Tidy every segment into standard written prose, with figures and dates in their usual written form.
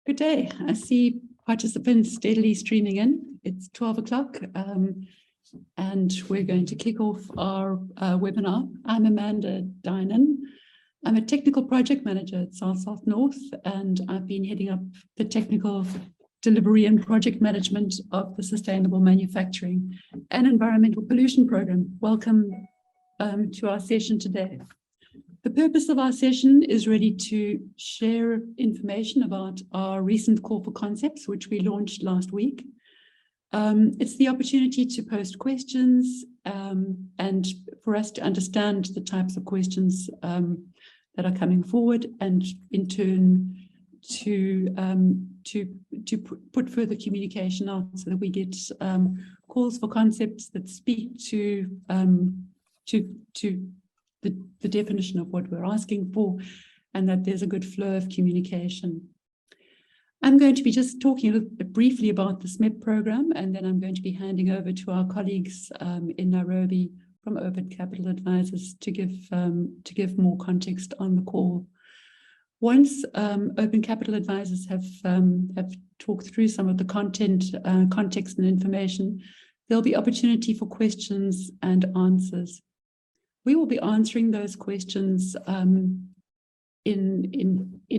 Good day. I see participants steadily streaming in. It's 12 o'clock and we're going to kick off our webinar. I'm Amanda Dinan. I'm a technical project manager at South North, and I've been heading up the technical delivery and project management of the Sustainable Manufacturing and Environmental Pollution Program. Welcome to our session today. The purpose of our session is really to share information about our recent call for concepts, which we launched last week. It's the opportunity to post questions and for us to understand the types of questions that are coming forward, and in turn to put further communication out so that we get calls for concepts that speak to the definition of what we're asking for, and that there's a good flow of communication. I'm going to be just talking a little bit briefly about the SMEP program, and then I'm going to be handing over to our colleagues in Nairobi from Open Capital Advisors to give more context on the call. Once Open Capital Advisors have talked through some of the context and information, there'll be opportunity for questions and answers. We will be answering those questions in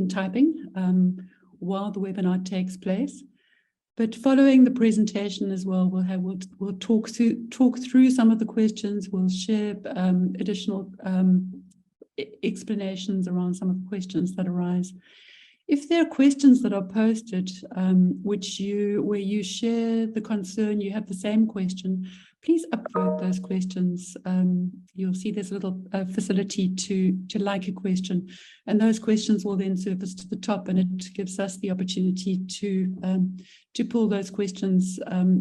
typing while the webinar takes place. But following the presentation as well, we'll talk through some of the questions. We'll share additional explanations around some of the questions that arise. If there are questions that are posted where you share the concern, you have the same question, please upvote those questions. You'll see there's a little facility to like a question, and those questions will then surface to the top, and it gives us the opportunity to pull those questions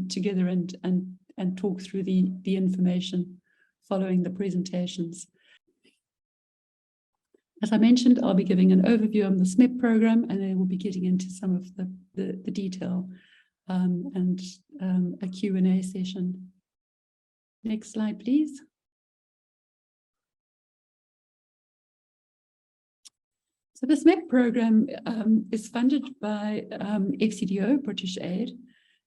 together and talk through the information following the presentations. As I mentioned, I'll be giving an overview of the SMEP program, and then we'll be getting into some of the detail and a Q&A session. Next slide, please. So the SMEP program is funded by FCDO, British Aid,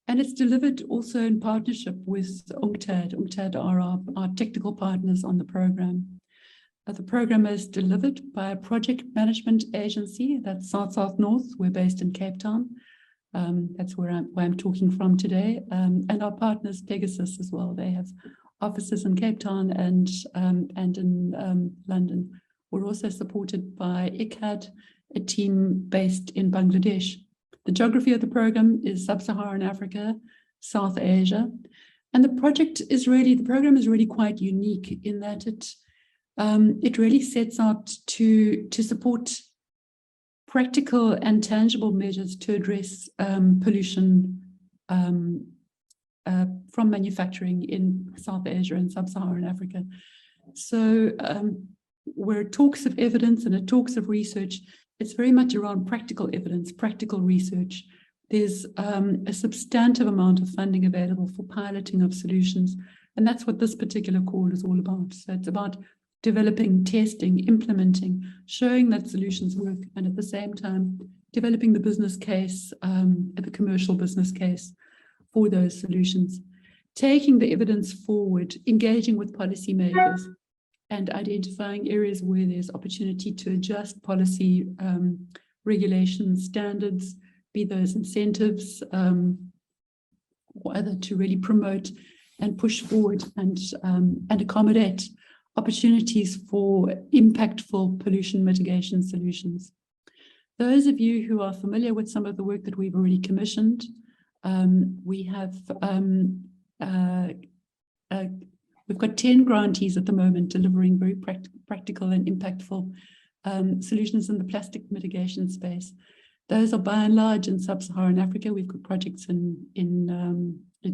and it's delivered also in partnership with UNCTAD. UNCTAD are our technical partners on the program. The program is delivered by a project management agency that's South North. We're based in Cape Town. That's where I'm talking from today. And our partners, Pegasus, as well. They have offices in Cape Town and in London. We're also supported by ICAD, a team based in Bangladesh. The geography of the program is Sub-Saharan Africa, South Asia. And the program is really quite unique in that it really sets out to support practical and tangible measures to address pollution from manufacturing in South Asia and Sub-Saharan Africa. So where it talks of evidence and it talks of research, it's very much around practical evidence, practical research. There's a substantive amount of funding available for piloting of solutions, and that's what this particular call is all about. So it's about developing, testing, implementing, showing that solutions work, and at the same time, developing the business case, the commercial business case for those solutions, taking the evidence forward, engaging with policymakers, and identifying areas where there's opportunity to adjust policy regulations, standards, be those incentives, or other to really promote and push forward and accommodate opportunities for impactful pollution mitigation solutions. Those of you who are familiar with some of the work that we've already commissioned, we've got 10 grantees at the moment delivering very practical and impactful solutions in the plastic mitigation space. Those are by and large in Sub-Saharan Africa. We've got projects in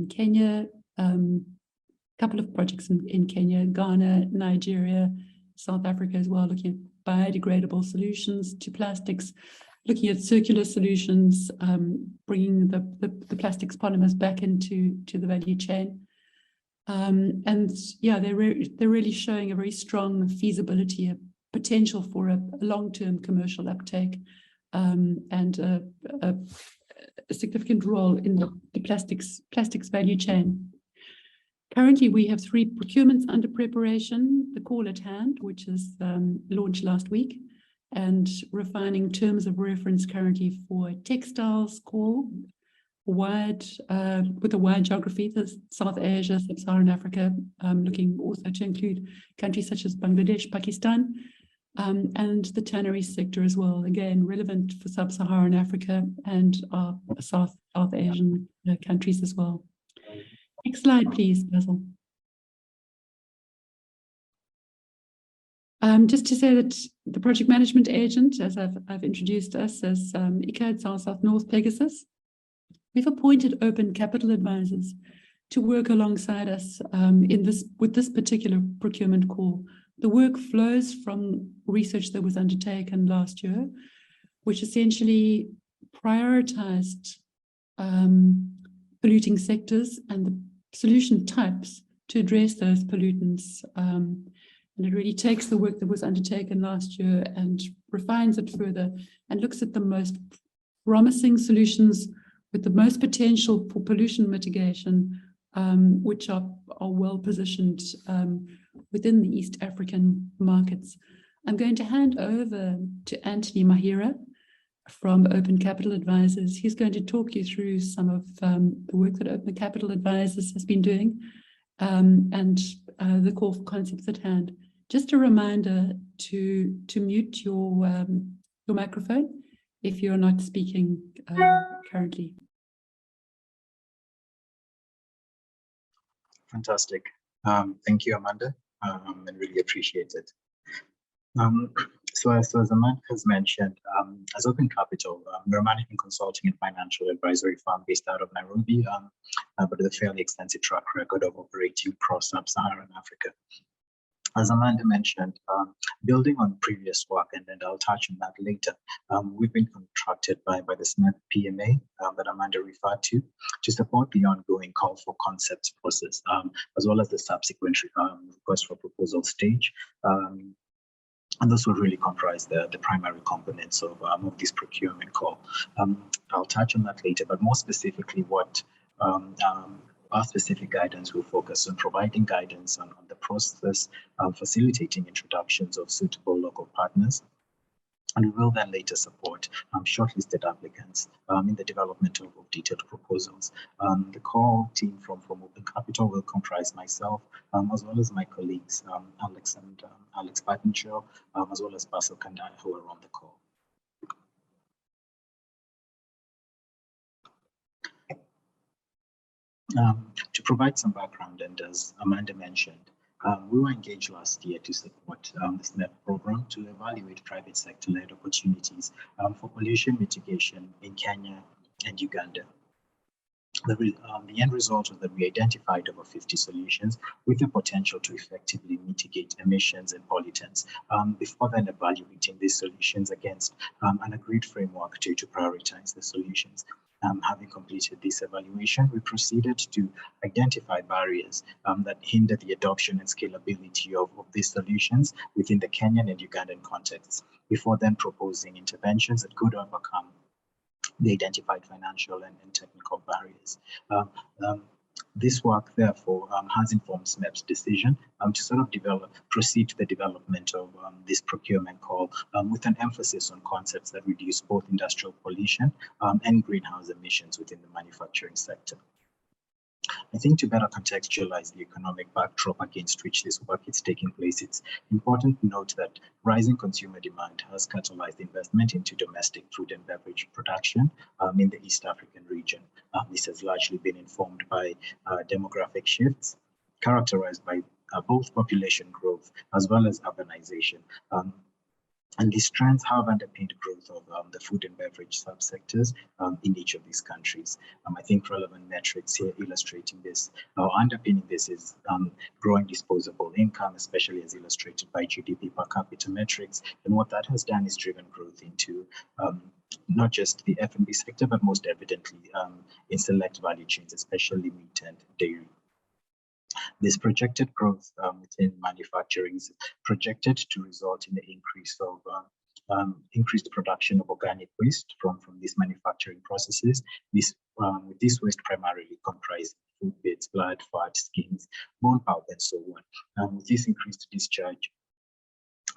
Kenya, couple of projects in Kenya, Ghana, Nigeria, South Africa as well, looking at biodegradable solutions to plastics, looking at circular solutions, bringing the plastics polymers back into the value chain. And yeah, they're really showing a very strong feasibility, a potential for a long-term commercial uptake and a significant role in the plastics value chain. Currently, we have 3 procurements under preparation: the call at hand, which is launched last week, and refining terms of reference currently for textiles call, with a wide geography, the South Asia, Sub-Saharan Africa, looking also to include countries such as Bangladesh, Pakistan, and the tannery sector as well, again, relevant for Sub-Saharan Africa and South Asian countries as well. Next slide, please, Basil. Just to say that the project management agent, as I've introduced us as ICAD South North Pegasus, we've appointed open capital advisors to work alongside us with this particular procurement call. The work flows from research that was undertaken last year, which essentially prioritized polluting sectors and the solution types to address those pollutants. And it really takes the work that was undertaken last year and refines it further and looks at the most promising solutions with the most potential for pollution mitigation, which are well positioned within the East African markets. I'm going to hand over to Anthony Mahira from Open Capital Advisors. He's going to talk you through some of the work that Open Capital Advisors has been doing and the core concepts at hand. Just a reminder to mute your microphone if you're not speaking currently. Fantastic. Thank you, Amanda, and really appreciate it. So as Amanda has mentioned, as Open Capital, we're a management consulting and financial advisory firm based out of Nairobi, but with a fairly extensive track record of operating across Sub-Saharan Africa. As Amanda mentioned, building on previous work, and I'll touch on that later, we've been contracted by the SMEP PMA that Amanda referred to support the ongoing call for concepts process, as well as the subsequent request for proposal stage. And this will really comprise the primary components of this procurement call. I'll touch on that later, but more specifically, what our specific guidance will focus on providing guidance on the process, facilitating introductions of suitable local partners, and we will then later support shortlisted applicants in the development of detailed proposals. The core team from Open Capital will comprise myself, as well as my colleagues, Alex Burtenshaw, as well as Basil Kandai, who are on the call. To provide some background, and as Amanda mentioned, we were engaged last year to support the SMEP program to evaluate private sector-led opportunities for pollution mitigation in Kenya and Uganda. The end result was that we identified over 50 solutions with the potential to effectively mitigate emissions and pollutants, before then evaluating these solutions against an agreed framework to prioritize the solutions. Having completed this evaluation, we proceeded to identify barriers that hinder the adoption and scalability of these solutions within the Kenyan and Ugandan contexts, before then proposing interventions that could overcome the identified financial and technical barriers. This work, therefore, has informed SMEP's decision to sort of proceed to the development of this procurement call with an emphasis on concepts that reduce both industrial pollution and greenhouse emissions within the manufacturing sector. I think to better contextualize the economic backdrop against which this work is taking place, it's important to note that rising consumer demand has catalyzed investment into domestic food and beverage production in the East African region. This has largely been informed by demographic shifts characterized by both population growth as well as urbanization. And these trends have underpinned growth of the food and beverage subsectors in each of these countries. I think relevant metrics here illustrating this, underpinning this is growing disposable income, especially as illustrated by GDP per capita metrics. And what that has done is driven growth into not just the F&B sector, but most evidently in select value chains, especially meat and dairy. This projected growth within manufacturing is projected to result in the increase of increased production of organic waste from these manufacturing processes. With this waste primarily comprising food bits, blood, fat, skins, bone pulp, and so on. With this increased discharge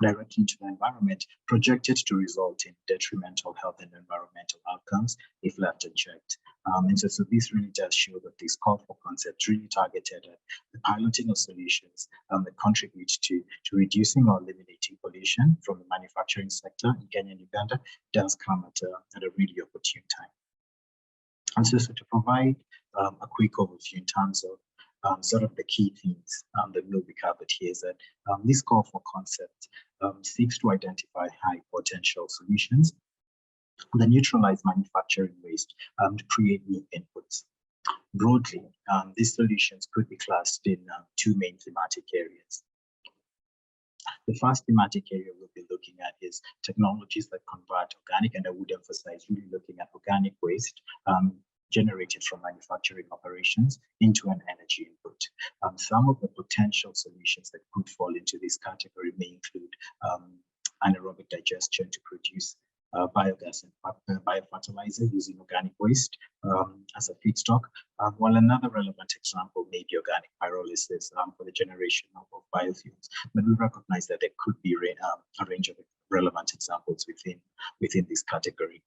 directly into the environment, projected to result in detrimental health and environmental outcomes if left unchecked. And so this really does show that this call for concept really targeted at the piloting of solutions that contribute to reducing or eliminating pollution from the manufacturing sector in Kenya and Uganda does come at a really opportune time. And so to provide a quick overview in terms of sort of the key themes that will be covered here is that this call for concept seeks to identify high potential solutions that neutralize manufacturing waste to create new inputs. Broadly, these solutions could be classed in two main thematic areas. The first thematic area we'll be looking at is technologies that convert organic, and I would emphasize really looking at organic waste generated from manufacturing operations into an energy input. Some of the potential solutions that could fall into this category may include anaerobic digestion to produce biogas and biofertilizer using organic waste as a feedstock, while another relevant example may be organic pyrolysis for the generation of biofuels. But we recognize that there could be a range of relevant examples within this category.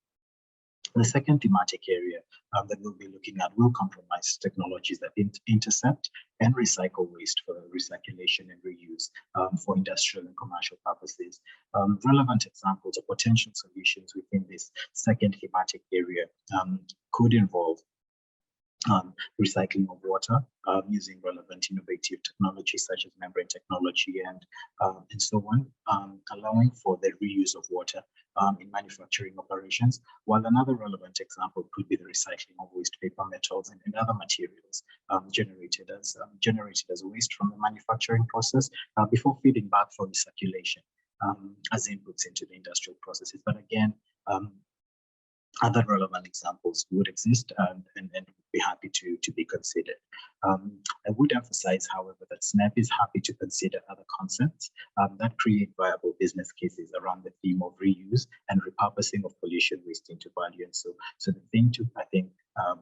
The second thematic area that we'll be looking at will compromise technologies that intercept and recycle waste for recirculation and reuse for industrial and commercial purposes. Relevant examples of potential solutions within this second thematic area could involve recycling of water using relevant innovative technologies such as membrane technology and so on, allowing for the reuse of water in manufacturing operations, while another relevant example could be the recycling of waste paper, metals, and other materials generated as waste from the manufacturing process before feeding back for recirculation as inputs into the industrial processes. But again, other relevant examples would exist and would be happy to be considered. I would emphasize, however, that SMEP is happy to consider other concepts that create viable business cases around the theme of reuse and repurposing of pollution waste into value. And so the thing to, I think,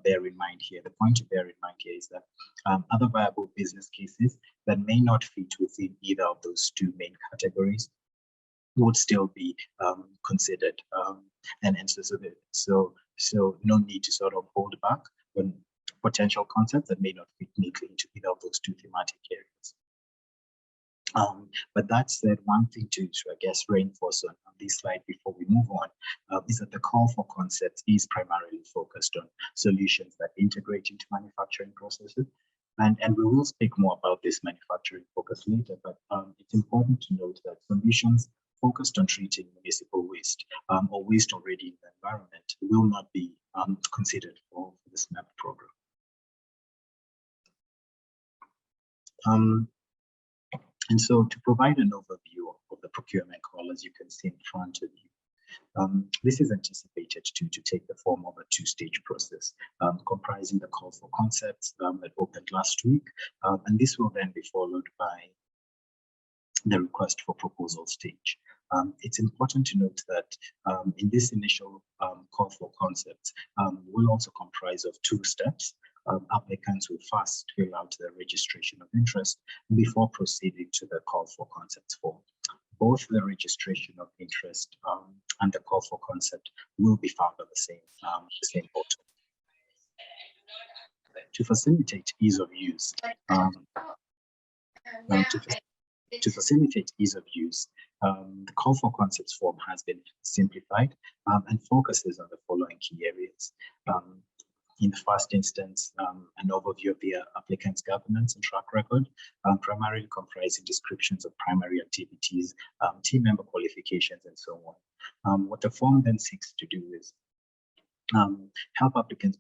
bear in mind here, the point to bear in mind here is that other viable business cases that may not fit within either of those two main categories would still be considered, so no need to sort of hold back when potential concepts that may not fit neatly into either of those two thematic areas. But that said, one thing to I guess reinforce on this slide before we move on is that the call for concepts is primarily focused on solutions that integrate into manufacturing processes. And we will speak more about this manufacturing focus later, but it's important to note that solutions focused on treating municipal waste or waste already in the environment will not be considered for the SMEP program. And so to provide an overview of the procurement call, as you can see in front of you, this is anticipated to take the form of a two-stage process comprising the call for concepts that opened last week, and this will then be followed by the request for proposal stage. It's important to note that in this initial call for concepts will also comprise of two steps. Applicants will first fill out their registration of interest before proceeding to the call for concepts form. Both the registration of interest and the call for concept will be found on the same portal. To facilitate ease of use, the call for concepts form has been simplified and focuses on the following key areas. In the first instance, an overview of the applicant's governance and track record, primarily comprising descriptions of primary activities, team member qualifications, and so on. What the form then seeks to do is help applicants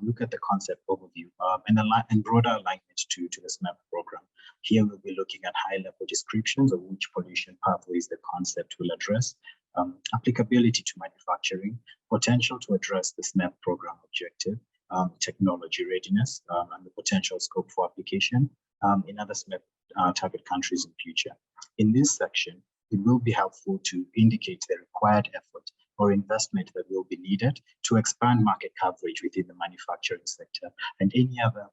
look at the concept overview and broader alignment to the SMEP program. Here we'll be looking at high-level descriptions of which pollution pathways the concept will address, applicability to manufacturing, potential to address the SMEP program objective, technology readiness, and the potential scope for application in other SMEP target countries in future. In this section, it will be helpful to indicate the required effort or investment that will be needed to expand market coverage within the manufacturing sector and any other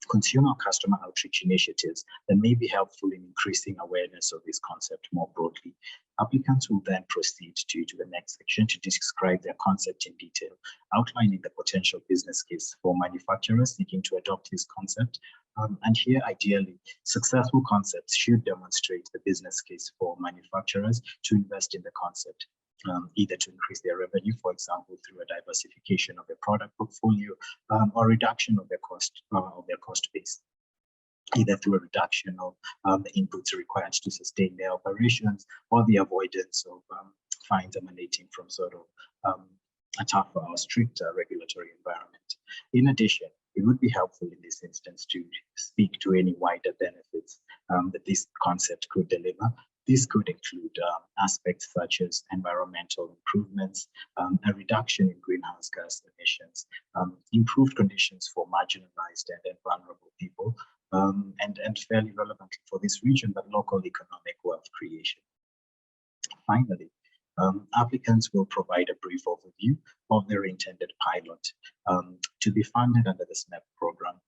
consumer or customer outreach initiatives that may be helpful in increasing awareness of this concept more broadly. Applicants will then proceed to the next section to describe their concept in detail, outlining the potential business case for manufacturers seeking to adopt this concept. And here, ideally, successful concepts should demonstrate the business case for manufacturers to invest in the concept. Either to increase their revenue, for example, through a diversification of their product portfolio, or reduction of their cost base, either through a reduction of the inputs required to sustain their operations, or the avoidance of fines emanating from sort of a tougher or stricter regulatory environment. In addition, it would be helpful in this instance to speak to any wider benefits that this concept could deliver. This could include aspects such as environmental improvements, a reduction in greenhouse gas emissions, improved conditions for marginalized and vulnerable people, and fairly relevantly for this region, but local economic wealth creation. Finally, applicants will provide a brief overview of their intended pilot to be funded under the SMEP program.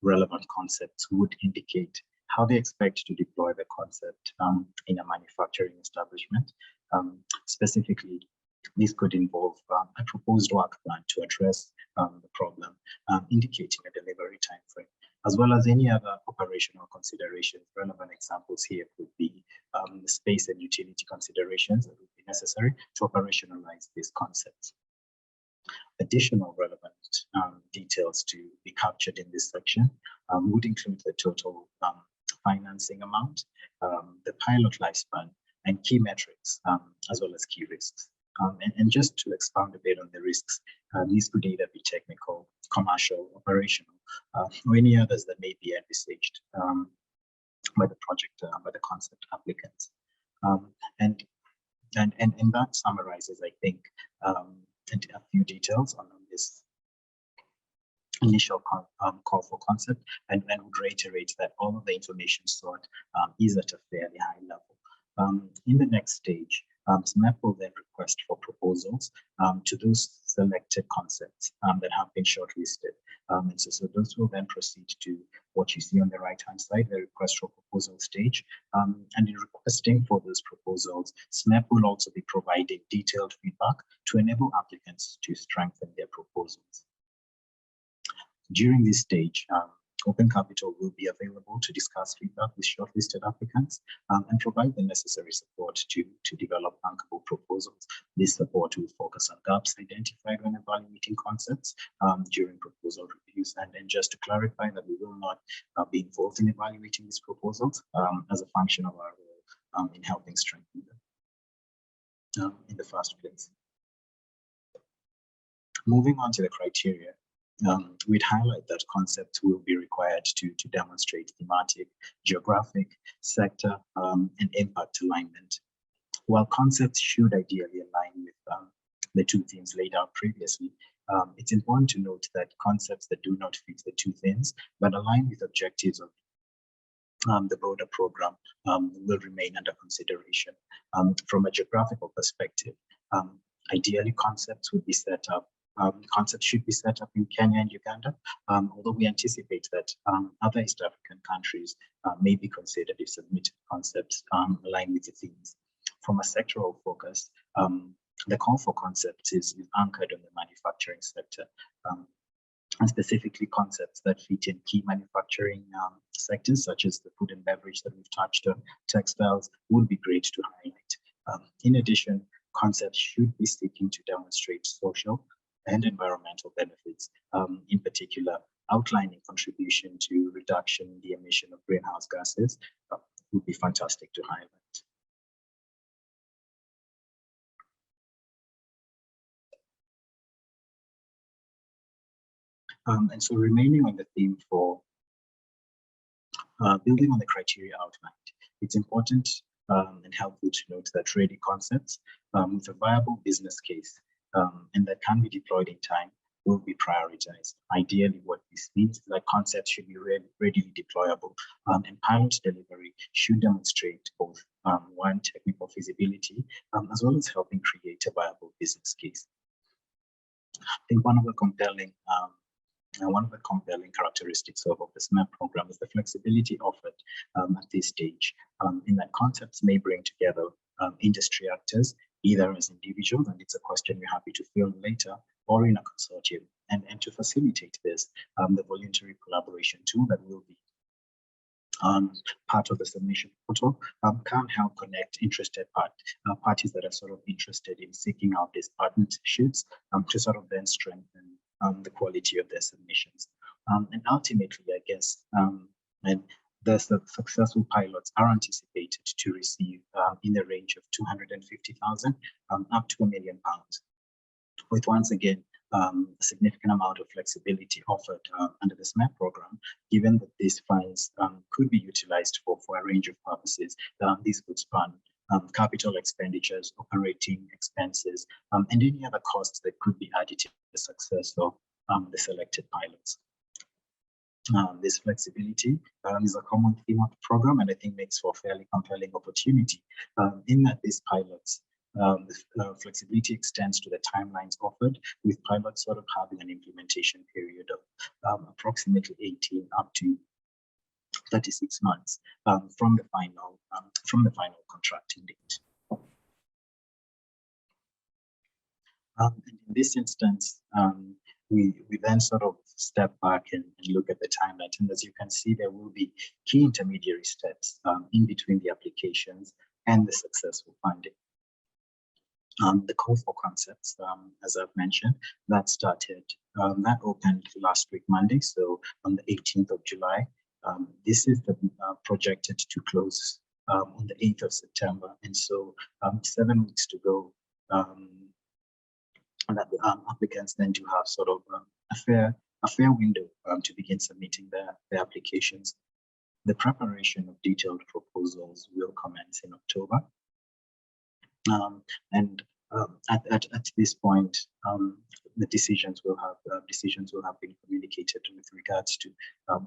Relevant concepts would indicate how they expect to deploy the concept in a manufacturing establishment. Specifically, this could involve a proposed work plan to address the problem, indicating a delivery timeframe, as well as any other operational considerations. Relevant examples here could be space and utility considerations that would be necessary to operationalize these concepts. Additional relevant details to be captured in this section would include the total financing amount, the pilot lifespan, and key metrics, as well as key risks. And just to expand a bit on the risks, these could either be technical, commercial, operational, or any others that may be envisaged by the project, by the concept applicants. And that summarizes, I think, a few details on this initial call for concept, and would reiterate that all of the information sought is at a fairly high level. In the next stage, SMEP will then request for proposals to those selected concepts that have been shortlisted. And so those will then proceed to what you see on the right-hand side, the request for proposal stage. And in requesting for those proposals, SMEP will also be providing detailed feedback to enable applicants to strengthen their proposals. During this stage, Open Capital will be available to discuss feedback with shortlisted applicants and provide the necessary support to develop bankable proposals. This support will focus on gaps identified when evaluating concepts during proposal reviews. And just to clarify that we will not be involved in evaluating these proposals as a function of our role in helping strengthen them in the first place. Moving on to the criteria. We'd highlight that concepts will be required to demonstrate thematic, geographic, sector, and impact alignment. While concepts should ideally align with the two themes laid out previously, it's important to note that concepts that do not fit the two themes, but align with objectives of the broader program will remain under consideration. From a geographical perspective, ideally concepts would be set up concepts should be set up in Kenya and Uganda, although we anticipate that other East African countries may be considered if submitted concepts align with the themes. From a sectoral focus, the call for concepts is anchored on the manufacturing sector, and specifically concepts that fit in key manufacturing sectors, such as the food and beverage that we've touched on, textiles, would be great to highlight. In addition, concepts should be seeking to demonstrate social and environmental benefits, in particular, outlining contribution to reduction in the emission of greenhouse gases would be fantastic to highlight. And so remaining on the theme for building on the criteria outlined, it's important and helpful to note that ready concepts with a viable business case and that can be deployed in time will be prioritized. Ideally, what this means is that concepts should be readily deployable, and pilot delivery should demonstrate both one, technical feasibility, as well as helping create a viable business case. I think one of the compelling characteristics of the SMEP program is the flexibility offered at this stage, in that concepts may bring together industry actors, either as individuals, and it's a question we're happy to field later, or in a consortium. And to facilitate this, the voluntary collaboration tool that will be part of the submission portal can help connect interested parties that are sort of interested in seeking out these partnerships to sort of then strengthen the quality of their submissions. And ultimately, I guess, and the successful pilots are anticipated to receive in the range of 250,000 up to £1 million, with once again a significant amount of flexibility offered under the SMEP program, given that these funds could be utilized for a range of purposes. These could span capital expenditures, operating expenses, and any other costs that could be added to the success of the selected pilots. This flexibility is a common theme of the program, and I think makes for a fairly compelling opportunity in that these pilots, the flexibility extends to the timelines offered, with pilots sort of having an implementation period of approximately 18 up to 36 months from the final contracting date. In this instance, we then sort of step back and look at the timeline. And as you can see, there will be key intermediary steps in between the applications and the successful funding. The call for concepts, as I've mentioned, that opened last week, Monday, so on the 18th of July. This is projected to close on the 8th of September, and so 7 weeks to go. And that applicants then do have sort of a fair window to begin submitting their applications. The preparation of detailed proposals will commence in October. At this point, the decisions will have been communicated with regards to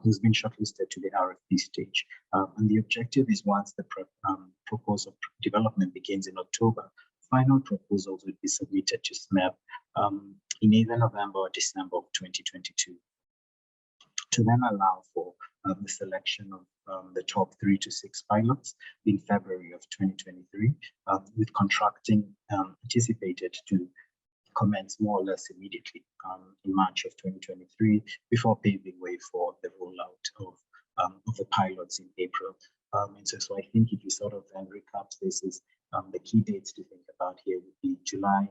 who's been shortlisted to the RFP stage. And the objective is, once the proposal development begins in October, final proposals will be submitted to SMEP in either November or December of 2022, to then allow for the selection of the top 3 to 6 pilots in February of 2023, with contracting anticipated to commence more or less immediately in March of 2023, before paving way for the rollout of the pilots in April. And so I think if you sort of then recap this, is the key dates to think about here would be July.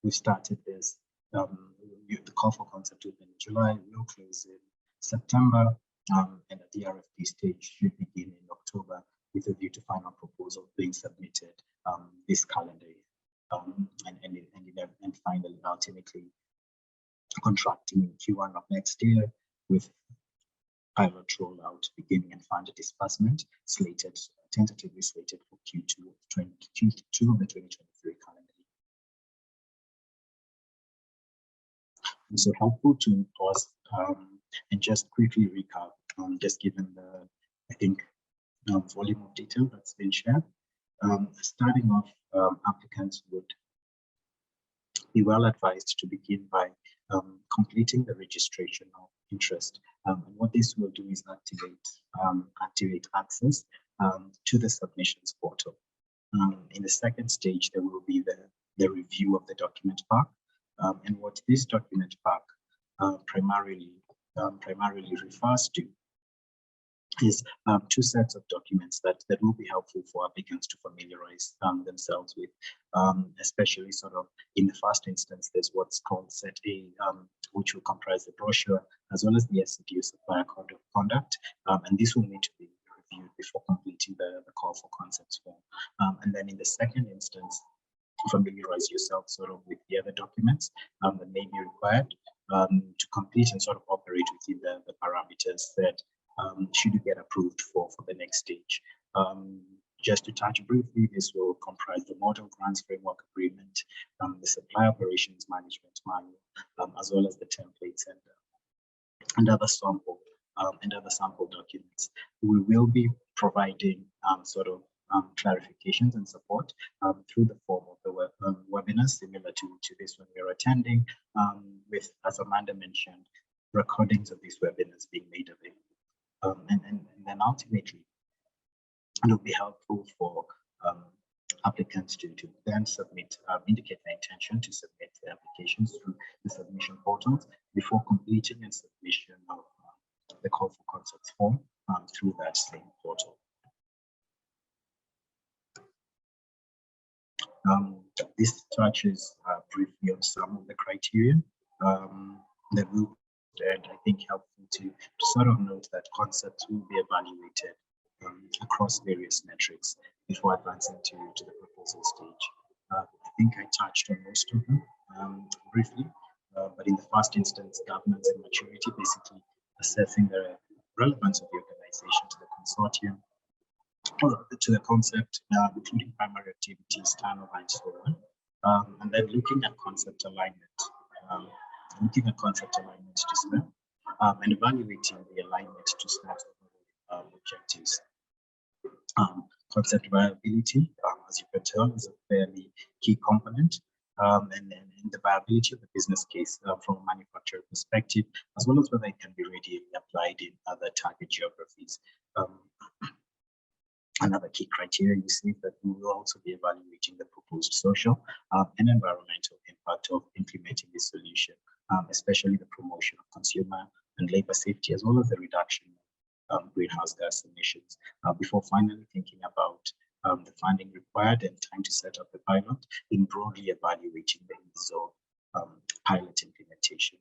We started this, the call for concept opened in July, will close in September, and at the RFP stage should begin in October, with a view to final proposal being submitted this calendar year, and finally, ultimately, contracting in Q1 of next year, with pilot rollout beginning and fund disbursement tentatively slated for Q2 of the 2023 calendar year. And so helpful to pause and just quickly recap, just given the, I think, volume of detail that's been shared. Starting off, applicants would be well advised to begin by completing the registration of interest. And what this will do is activate access to the submissions portal. In the second stage, there will be the review of the document pack. And what this document pack primarily refers to is 2 sets of documents that will be helpful for applicants to familiarize themselves with, especially sort of in the first instance. There's what's called Set A, which will comprise the brochure, as well as the SCDO supplier code of conduct, and this will need to be reviewed before completing the call for concepts form. And then in the second instance, familiarize yourself sort of with the other documents that may be required to complete and sort of operate within the parameters that should you get approved for the next stage. Just to touch briefly, this will comprise the Model Grants Framework Agreement, the Supply Operations Management Manual, as well as the templates and other sample documents. We will be providing clarifications and support through the form of the webinar, similar to this one we're attending, with, as Amanda mentioned, recordings of these webinars being made available. And then ultimately, it will be helpful for applicants to then submit, indicate their intention to submit their applications through the submission portals before completing and submission of the call for concepts form through that same portal. This touches briefly on some of the criteria that will, and I think helpful to sort of note that concepts will be evaluated across various metrics before advancing to the proposal stage. I think I touched on most of them briefly, but in the first instance, governance and maturity, basically assessing the relevance of the organization to the consortium, or to the concept, including primary activities, turnover, and so on. And then looking at concept alignment, to SMEP, and evaluating the alignment to SMEP's objectives. Concept viability, as you can tell, is a fairly key component, and then the viability of the business case from a manufacturer perspective, as well as whether it can be readily applied in other target geographies. Another key criteria you see that we will also be evaluating the proposed social and environmental impact of implementing this solution, especially the promotion of consumer and labor safety, as well as the reduction of greenhouse gas emissions, before finally thinking about the funding required and time to set up the pilot in broadly evaluating the ease of pilot implementation.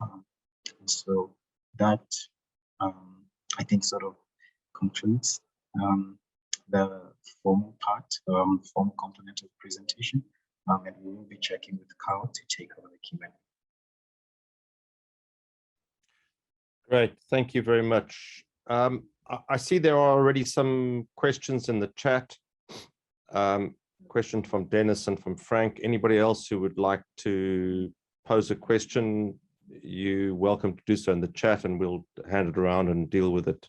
And so that, I think, sort of concludes the formal part, formal component of the presentation, and we will be checking with Carl to take over the Q&A. Great, thank you very much. I see there are already some questions in the chat. Question from Dennis and from Frank. Anybody else who would like to pose a question, you're welcome to do so in the chat, and we'll hand it around and deal with it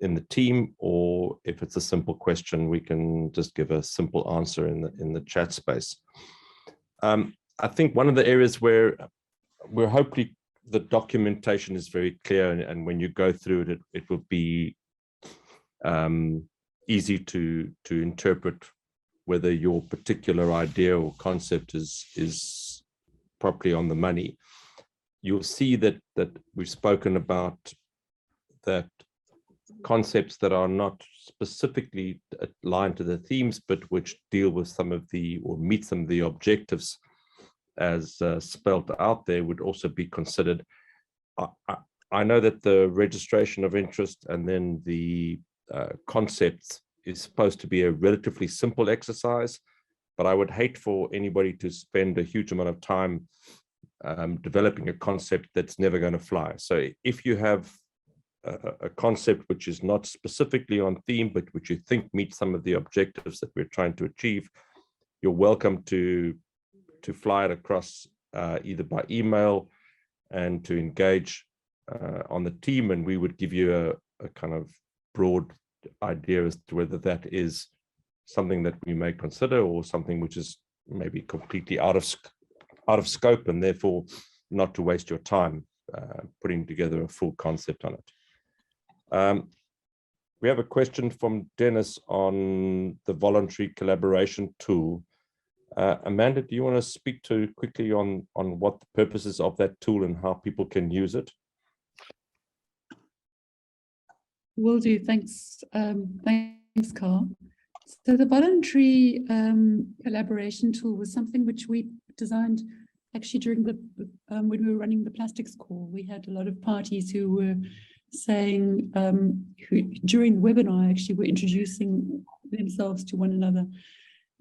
in the team, or if it's a simple question, we can just give a simple answer in the chat space. I think one of the areas where we're hopefully the documentation is very clear, and when you go through it, it will be easy to interpret whether your particular idea or concept is properly on the money. You'll see that we've spoken about that concepts that are not specifically aligned to the themes, but which deal with some of the, or meet some of the objectives as spelled out there, would also be considered. I know that the registration of interest and then the concepts is supposed to be a relatively simple exercise, but I would hate for anybody to spend a huge amount of time developing a concept that's never going to fly. So if you have a concept which is not specifically on theme, but which you think meets some of the objectives that we're trying to achieve, you're welcome to fly it across either by email and to engage on the team, and we would give you a kind of broad idea as to whether that is something that we may consider or something which is maybe completely out of scope, and therefore not to waste your time putting together a full concept on it. We have a question from Dennis on the voluntary collaboration tool. Amanda, do you want to speak quickly on what the purposes of that tool and how people can use it? Will do. Thanks. Thanks, Carl. So the voluntary collaboration tool was something which we designed actually during the when we were running the plastics call. We had a lot of parties who were saying who during the webinar actually were introducing themselves to one another.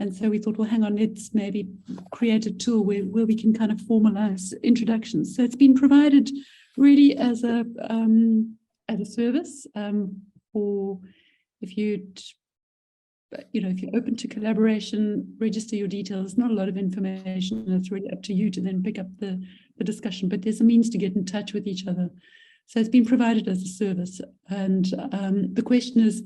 And so we thought, well, hang on, let's maybe create a tool where we can kind of formalize introductions. So it's been provided really as a service for if you're open to collaboration, register your details. Not a lot of information. It's really up to you to then pick up the discussion, but there's a means to get in touch with each other. So it's been provided as a service. And the question is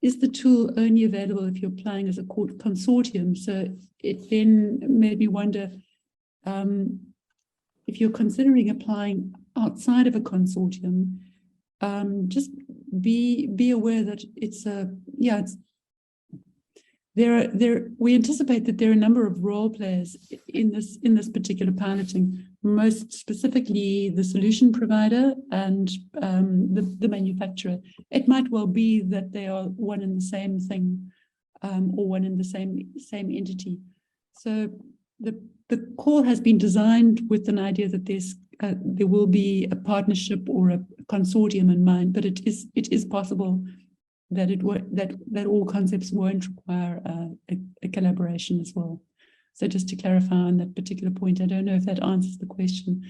the tool only available if you're applying as a consortium? So it then made me wonder, if you're considering applying outside of a consortium, just be aware that we anticipate that there are a number of role players in this particular piloting, most specifically the solution provider and the manufacturer. It might well be that they are one and the same thing, or one and the same entity. So the call has been designed with an idea that there will be a partnership or a consortium in mind, but it is possible that all concepts won't require a collaboration as well. So just to clarify on that particular point, I don't know if that answers the question,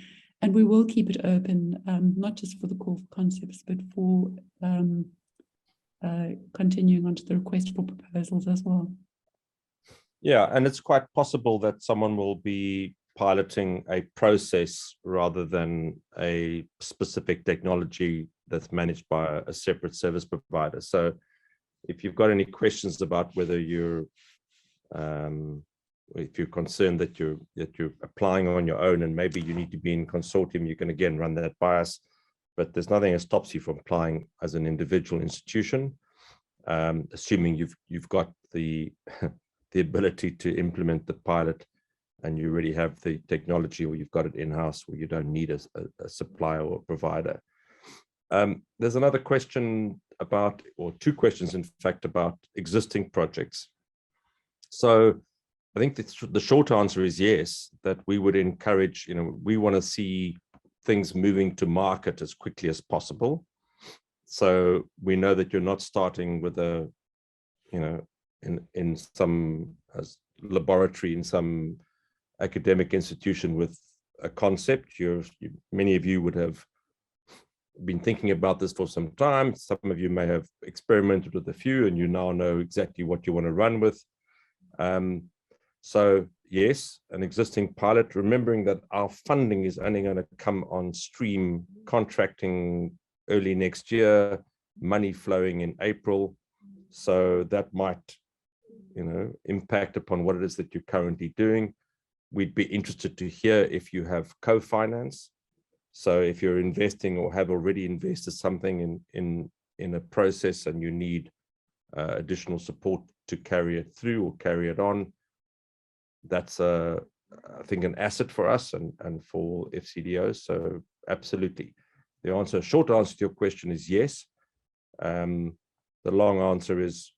and we will keep it open, not just for the call for concepts, but for continuing on to the request for proposals as well. Yeah, and it's quite possible that someone will be piloting a process rather than a specific technology that's managed by a separate service provider. So if you've got any questions about whether if you're concerned that you're applying on your own and maybe you need to be in consortium, you can again run that by us, but there's nothing that stops you from applying as an individual institution, assuming you've got the ability to implement the pilot and you already have the technology, or you've got it in-house where you don't need a supplier or a provider. There's another question about, or two questions in fact, about existing projects. So I think the short answer is yes, that we would encourage, we want to see things moving to market as quickly as possible. So we know that you're not starting with a, in some laboratory, in some academic institution with a concept. Many of you would have been thinking about this for some time. Some of you may have experimented with a few and you now know exactly what you want to run with. So yes, an existing pilot, remembering that our funding is only going to come on stream, contracting early next year, money flowing in April. So that might, impact upon what it is that you're currently doing. We'd be interested to hear if you have co-finance. So if you're investing or have already invested something in a process and you need additional support to carry it through or carry it on, that's I think an asset for us and for FCDOs. So absolutely. The short answer to your question is yes. The long answer is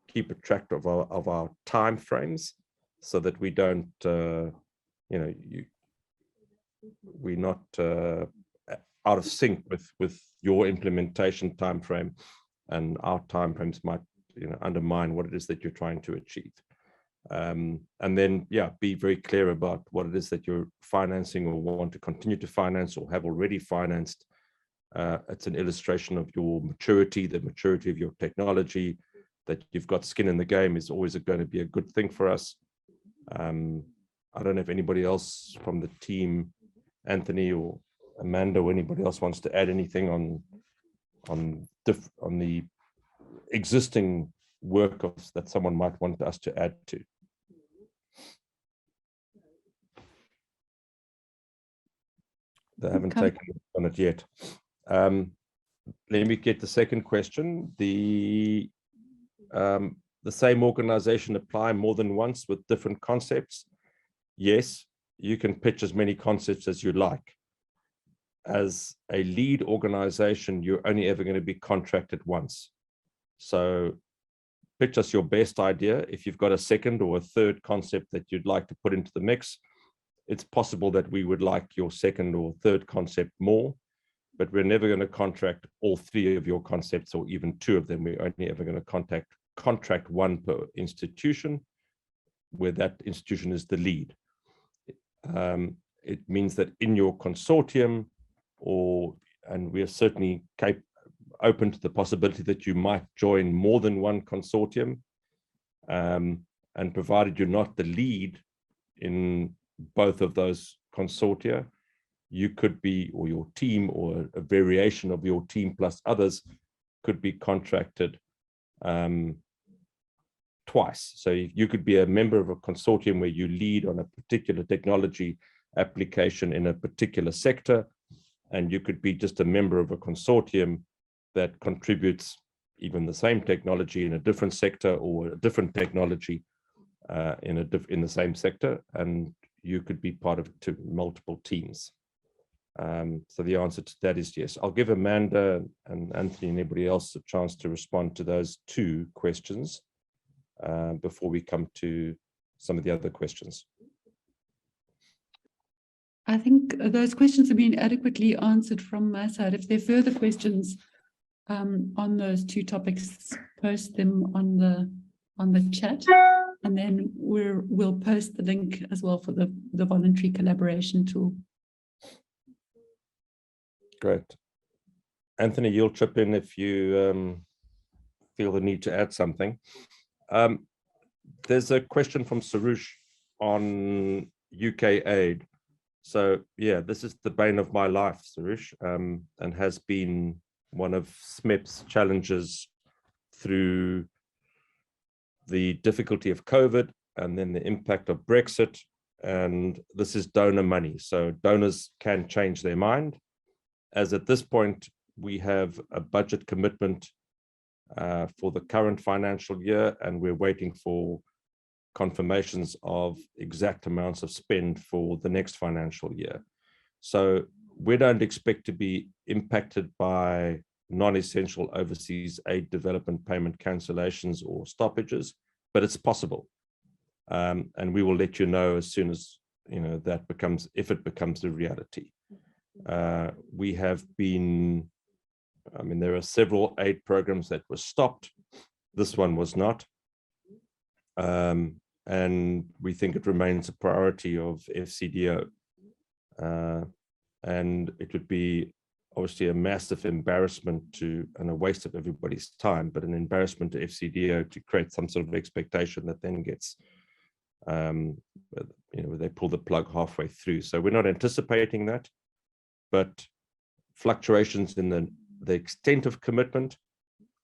keep a track of our time frames so that we don't, we're not out of sync with your implementation time frame, and our time frames might undermine what it is that you're trying to achieve. And then be very clear about what it is that you're financing or want to continue to finance or have already financed. It's an illustration of your maturity, the maturity of your technology. That you've got skin in the game is always going to be a good thing for us. I don't know if anybody else from the team, Anthony or Amanda or anybody else, wants to add anything on the existing work that someone might want us to add to. They haven't taken on it yet. Let me get the second question. The same organization apply more than once with different concepts? Yes, you can pitch as many concepts as you like. As a lead organization, you're only ever going to be contracted once. So pitch us your best idea. If you've got a second or a third concept that you'd like to put into the mix, it's possible that we would like your second or third concept more, but we're never going to contract all three of your concepts or even two of them. We're only ever going to contract one per institution, where that institution is the lead. It means that in your consortium, and we are certainly open to the possibility that you might join more than one consortium. And provided you're not the lead in both of those consortia, you could be, or your team, or a variation of your team plus others could be contracted twice. So you could be a member of a consortium where you lead on a particular technology application in a particular sector, and you could be just a member of a consortium that contributes even the same technology in a different sector, or a different technology in the same sector, and you could be part of multiple teams. So the answer to that is yes. I'll give Amanda and Anthony and anybody else a chance to respond to those two questions before we come to some of the other questions. I think those questions have been adequately answered from my side. If there are further questions on those two topics, post them on the chat, and then we'll post the link as well for the voluntary collaboration tool. Great. Anthony, you'll chip in if you feel the need to add something. There's a question from Sarush on UK aid. So yeah, this is the bane of my life, Sarush, and has been one of SMEP's challenges through the difficulty of COVID and then the impact of Brexit. And this is donor money. So donors can change their mind. As at this point, we have a budget commitment for the current financial year, and we're waiting for confirmations of exact amounts of spend for the next financial year. So we don't expect to be impacted by non-essential overseas aid development payment cancellations or stoppages, but it's possible. And we will let you know as soon as, that becomes, if it becomes a reality. We have been, there are several aid programs that were stopped. This one was not. And we think it remains a priority of FCDO. And it would be obviously a massive embarrassment and a waste of everybody's time, but an embarrassment to FCDO to create some sort of expectation that then gets, they pull the plug halfway through. So we're not anticipating that, but fluctuations in the extent of commitment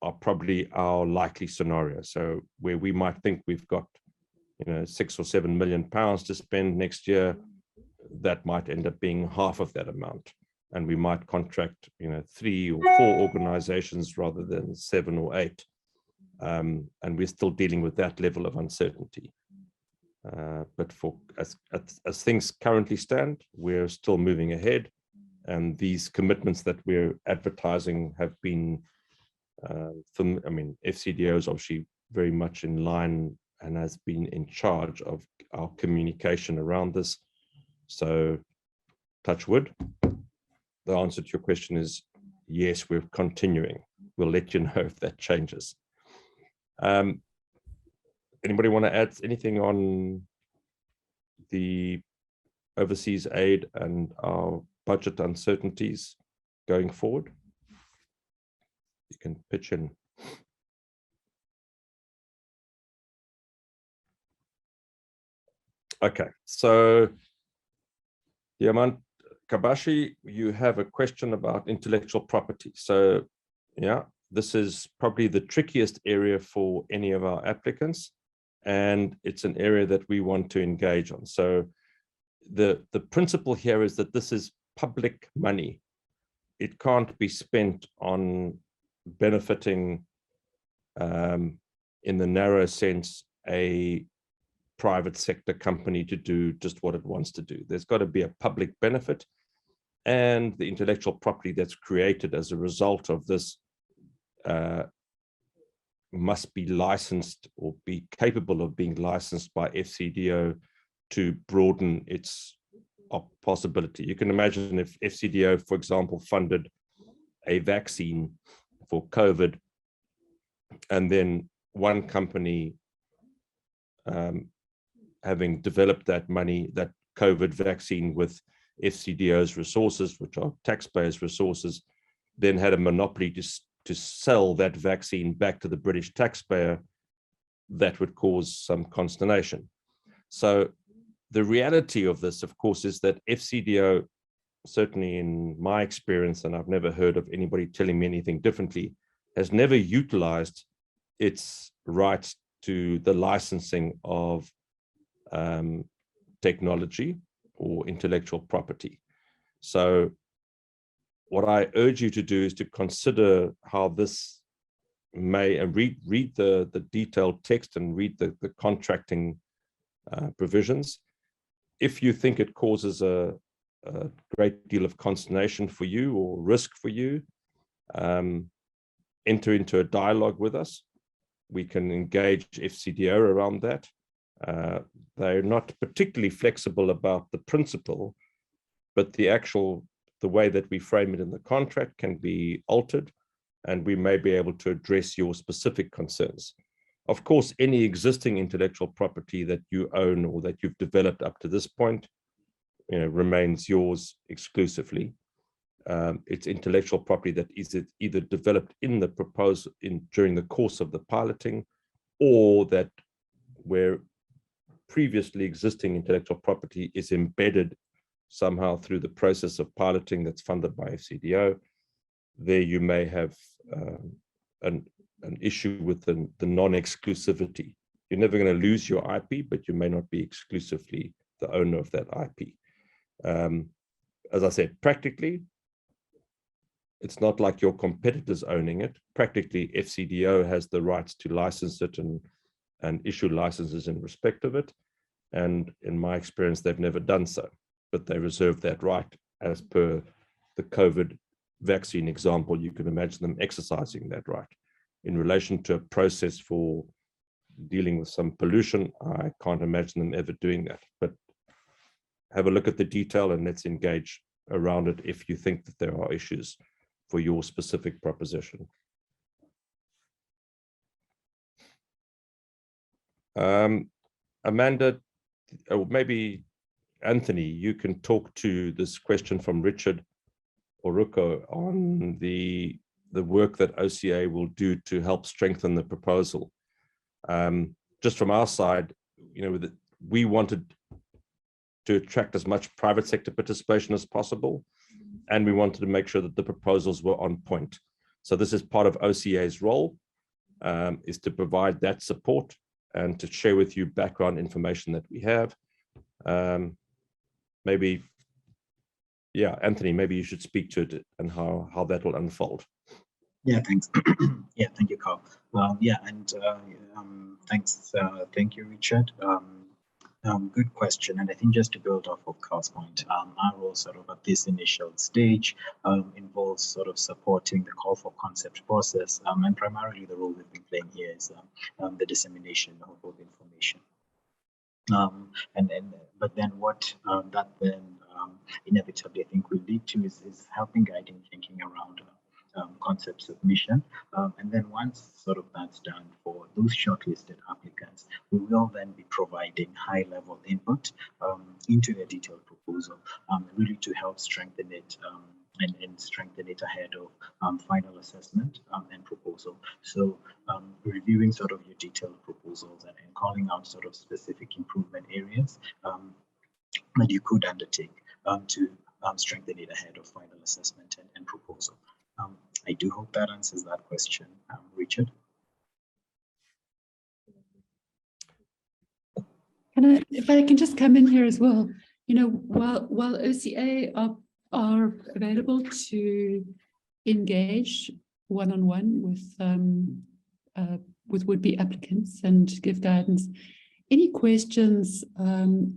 are probably our likely scenario. So where we might think we've got, £6 or £7 million to spend next year, that might end up being half of that amount. And we might contract, 3 or 4 organizations rather than 7 or 8. And we're still dealing with that level of uncertainty. But as things currently stand, we're still moving ahead. And these commitments that we're advertising have been, FCDO is obviously very much in line and has been in charge of our communication around this. So touch wood. The answer to your question is yes, we're continuing. We'll let you know if that changes. Anybody want to add anything on the overseas aid and our budget uncertainties going forward? You can pitch in. Okay, so Diamant Kabashi, you have a question about intellectual property. So yeah, this is probably the trickiest area for any of our applicants, and it's an area that we want to engage on. So the principle here is that this is public money. It can't be spent on benefiting, in the narrow sense, a private sector company to do just what it wants to do. There's got to be a public benefit, and the intellectual property that's created as a result of this must be licensed or be capable of being licensed by FCDO to broaden its possibility. You can imagine if FCDO, for example, funded a vaccine for COVID, and then one company having developed that COVID vaccine with FCDO's resources, which are taxpayers' resources, then had a monopoly to to sell that vaccine back to the British taxpayer, that would cause some consternation. So the reality of this, of course, is that FCDO, certainly in my experience, and I've never heard of anybody telling me anything differently, has never utilized its rights to the licensing of technology or intellectual property. So what I urge you to do is to consider how this may, and read the detailed text and read the contracting provisions. If you think it causes a great deal of consternation for you or risk for you, enter into a dialogue with us. We can engage FCDO around that. They're not particularly flexible about the principle, but the way that we frame it in the contract can be altered, and we may be able to address your specific concerns. Of course, any existing intellectual property that you own or that you've developed up to this point, remains yours exclusively. It's intellectual property that is either developed in the proposal during the course of the piloting, or that where previously existing intellectual property is embedded somehow through the process of piloting that's funded by FCDO. There you may have an issue with the non-exclusivity. You're never going to lose your IP, but you may not be exclusively the owner of that IP. As I said, practically, it's not like your competitors owning it. Practically, FCDO has the rights to license it and issue licenses in respect of it. And in my experience, they've never done so, but they reserve that right as per the COVID vaccine example. You can imagine them exercising that right. In relation to a process for dealing with some pollution, I can't imagine them ever doing that. But have a look at the detail and let's engage around it if you think that there are issues for your specific proposition. Amanda, or maybe Anthony, you can talk to this question from Richard Oruko on the work that OCA will do to help strengthen the proposal. Just from our side, we wanted to attract as much private sector participation as possible, and we wanted to make sure that the proposals were on point. So this is part of OCA's role, is to provide that support and to share with you background information that we have. Maybe, yeah, Anthony, maybe you should speak to it and how that will unfold. Yeah, thanks. Yeah, thank you, Carl. Yeah, and thanks. Thank you, Richard. Good question. And I think just to build off of Carl's point, our role sort of at this initial stage involves sort of supporting the call for concept process. And primarily the role we've been playing here is the dissemination of information. But then what that then inevitably I think will lead to is helping guiding thinking around concept submission. And then once sort of that's done for those shortlisted applicants, we will then be providing high-level input into a detailed proposal, really to help strengthen it and strengthen it ahead of final assessment and proposal. So reviewing sort of your detailed proposals and calling out sort of specific improvement areas that you could undertake to strengthen it ahead of final assessment and proposal. I do hope that answers that question, Richard. If I can just come in here as well, while OCA are available to engage one-on-one with would-be applicants and give guidance, any questions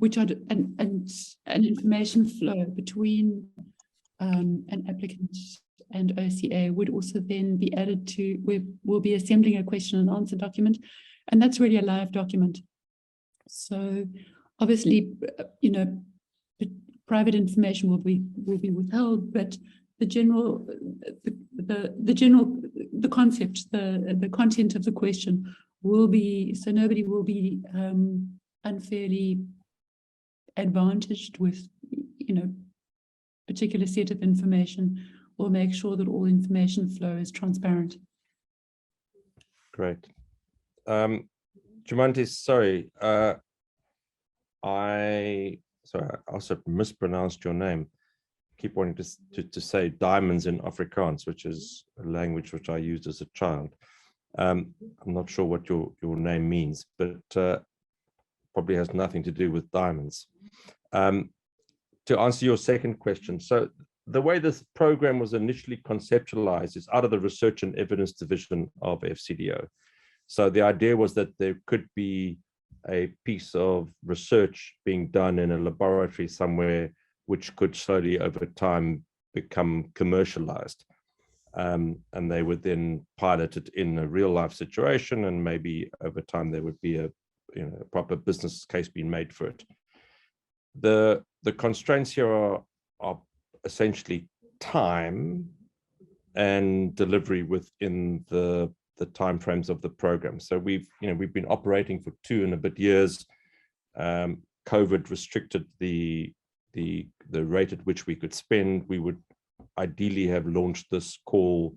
which are an information flow between an applicant and OCA would also then be added to. We'll be assembling a question and answer document, and that's really a live document. So obviously, private information will be withheld, but the concept, the content of the question will be, so nobody will be unfairly advantaged with particular set of information will make sure that all information flow is transparent. Great. Jumantis, sorry, I also mispronounced your name. Keep wanting to say diamonds in Afrikaans, which is a language which I used as a child. I'm not sure what your name means, but probably has nothing to do with diamonds. To answer your second question, so the way this program was initially conceptualized is out of the Research and Evidence Division of FCDO. So the idea was that there could be a piece of research being done in a laboratory somewhere which could slowly over time become commercialized. And they would then pilot it in a real life situation, and maybe over time there would be a proper business case being made for it. The constraints here are essentially time and delivery within the timeframes of the program. So we've been operating for 2 and a bit years. COVID restricted the rate at which we could spend. We would ideally have launched this call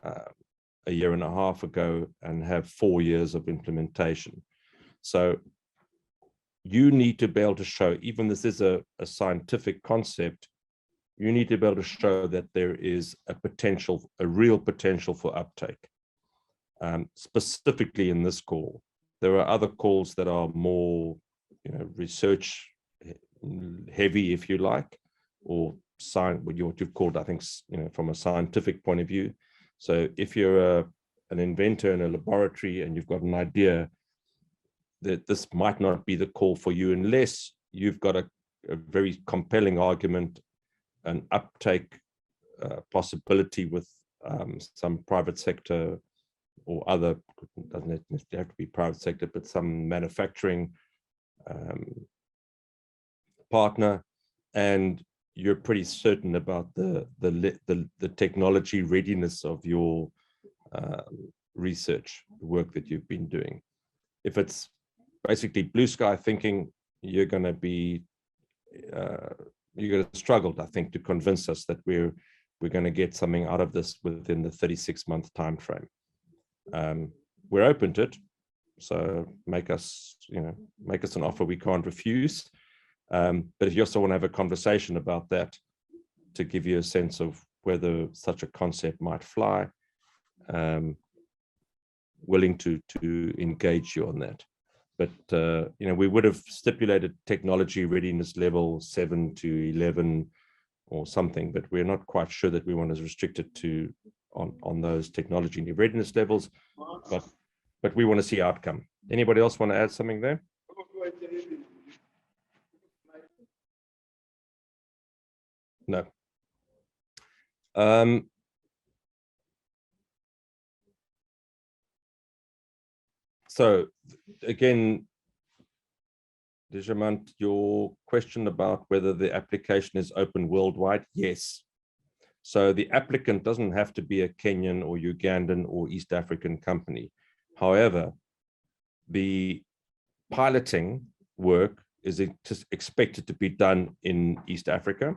a year and a half ago and have 4 years of implementation. So you need to be able to show, even this is a scientific concept, you need to be able to show that there is a real potential for uptake. Specifically in this call, there are other calls that are more, research heavy, if you like, or what you've called, I think, from a scientific point of view. So if you're an inventor in a laboratory and you've got an idea, that this might not be the call for you unless you've got a very compelling argument, an uptake possibility with some private sector or other, doesn't necessarily have to be private sector, but some manufacturing partner, and you're pretty certain about the technology readiness of your research work that you've been doing. If it's basically blue sky thinking, you're going to struggle, I think, to convince us that we're going to get something out of this within the 36-month time frame. We're open to it, so make us an offer we can't refuse. But if you also want to have a conversation about that to give you a sense of whether such a concept might fly, willing to engage you on that. But we would have stipulated technology readiness level 7 to 11 or something, but we're not quite sure that we want to restrict it to on those technology readiness levels, but we want to see outcome. Anybody else want to add something there? No. So again, Dijamant, your question about whether the application is open worldwide, yes. So the applicant doesn't have to be a Kenyan or Ugandan or East African company. However, the piloting work is expected to be done in East Africa.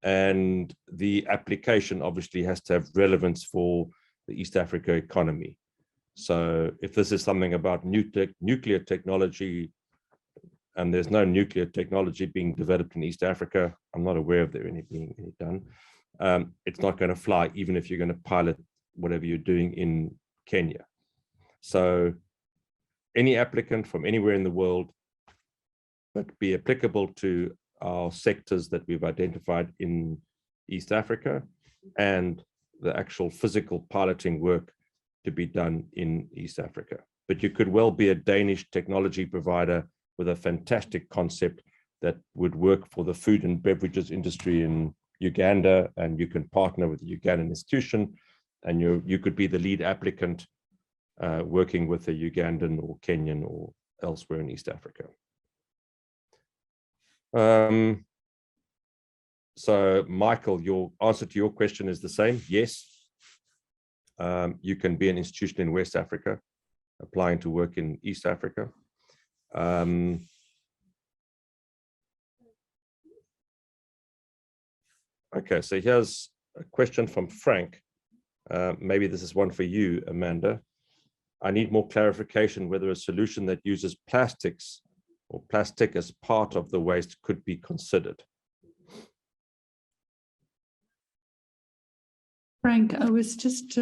And the application obviously has to have relevance for the East Africa economy. So if this is something about nuclear technology, and there's no nuclear technology being developed in East Africa, I'm not aware of there being any done, it's not going to fly, even if you're going to pilot whatever you're doing in Kenya. So any applicant from anywhere in the world, but be applicable to our sectors that we've identified in East Africa, and the actual physical piloting work to be done in East Africa. But you could well be a Danish technology provider with a fantastic concept that would work for the food and beverages industry in Uganda, and you can partner with the Ugandan institution, and you could be the lead applicant working with a Ugandan or Kenyan or elsewhere in East Africa. So Michael, your answer to your question is the same. Yes, you can be an institution in West Africa applying to work in East Africa. Okay, so here's a question from Frank. Maybe this is one for you, Amanda. I need more clarification whether a solution that uses plastics or plastic as part of the waste could be considered. Frank, I was just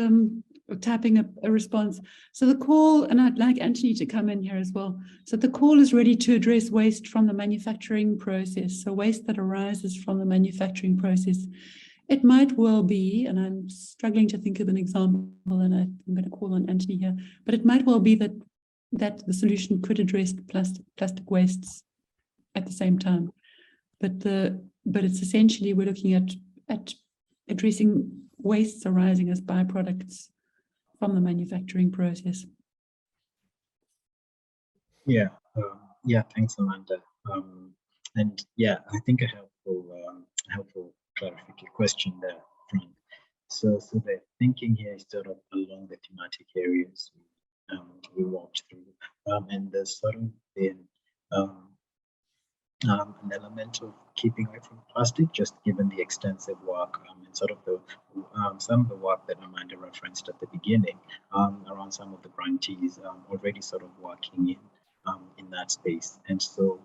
tapping a response. So the call, and I'd like Anthony to come in here as well. So the call is ready to address waste from the manufacturing process. So waste that arises from the manufacturing process. It might well be, and I'm struggling to think of an example, and I'm going to call on Anthony here, but it might well be that the solution could address plastic wastes at the same time. But it's essentially we're looking at addressing wastes arising as byproducts from the manufacturing process. Yeah, thanks, Amanda. And yeah, I think a helpful clarification question there, Frank. So the thinking here is sort of along the thematic areas we walked through, and there's sort of been an element of keeping away from plastic, just given the extensive work and sort of the some of the work that Amanda referenced at the beginning around some of the grantees already sort of working in that space. And so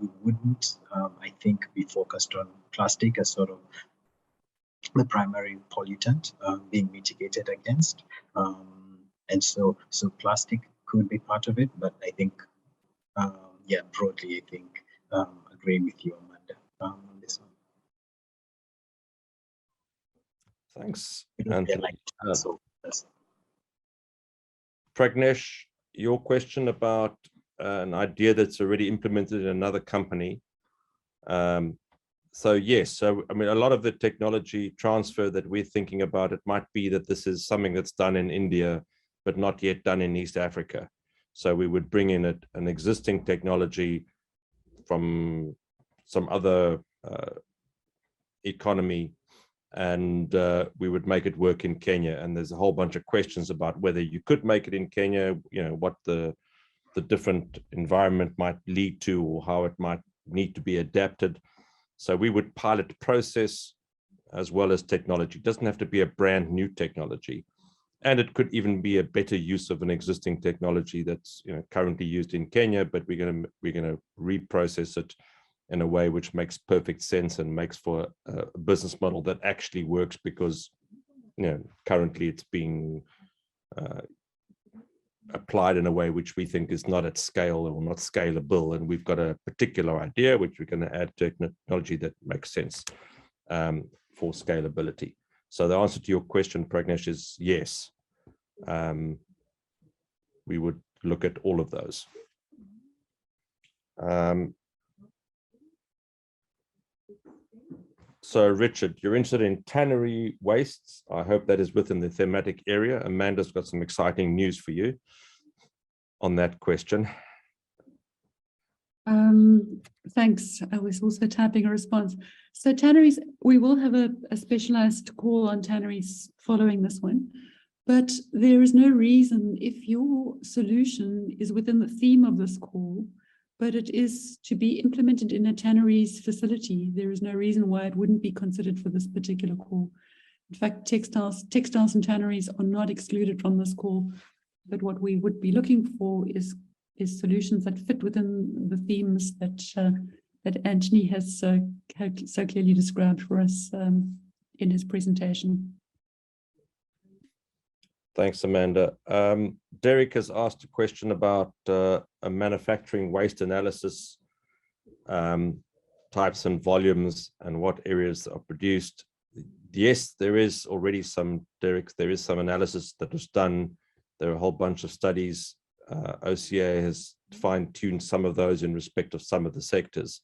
we wouldn't, I think, be focused on plastic as sort of the primary pollutant being mitigated against. And so plastic could be part of it, but I think, yeah, broadly, I think, agree with you, Amanda, on this one. Thanks. Pragnesh, your question about an idea that's already implemented in another company. So yes, so I mean, a lot of the technology transfer that we're thinking about, it might be that this is something that's done in India, but not yet done in East Africa. So we would bring in an existing technology from some other economy, and we would make it work in Kenya. And there's a whole bunch of questions about whether you could make it in Kenya, you know, what the different environment might lead to, or how it might need to be adapted. So we would pilot process as well as technology. It doesn't have to be a brand new technology. And it could even be a better use of an existing technology that's, you know, currently used in Kenya, but we're gonna reprocess it in a way which makes perfect sense and makes for a business model that actually works, because, you know, currently it's being applied in a way which we think is not at scale or not scalable. And we've got a particular idea which we're going to add technology that makes sense for scalability. So the answer to your question, Pragnesh, is yes. We would look at all of those. So Richard, you're interested in tannery wastes. I hope that is within the thematic area. Amanda's got some exciting news for you on that question. Thanks. I was also tapping a response. So tanneries, we will have a specialized call on tanneries following this one, but there is no reason, if your solution is within the theme of this call, but it is to be implemented in a tanneries facility, there is no reason why it wouldn't be considered for this particular call. In fact, textiles and tanneries are not excluded from this call, but what we would be looking for is solutions that fit within the themes that Anthony has so clearly described for us in his presentation. Thanks, Amanda. Derek has asked a question about a manufacturing waste analysis, types and volumes, and what areas are produced. Yes, there is already some, Derek, there is some analysis that was done. There are a whole bunch of studies. OCA has fine-tuned some of those in respect of some of the sectors.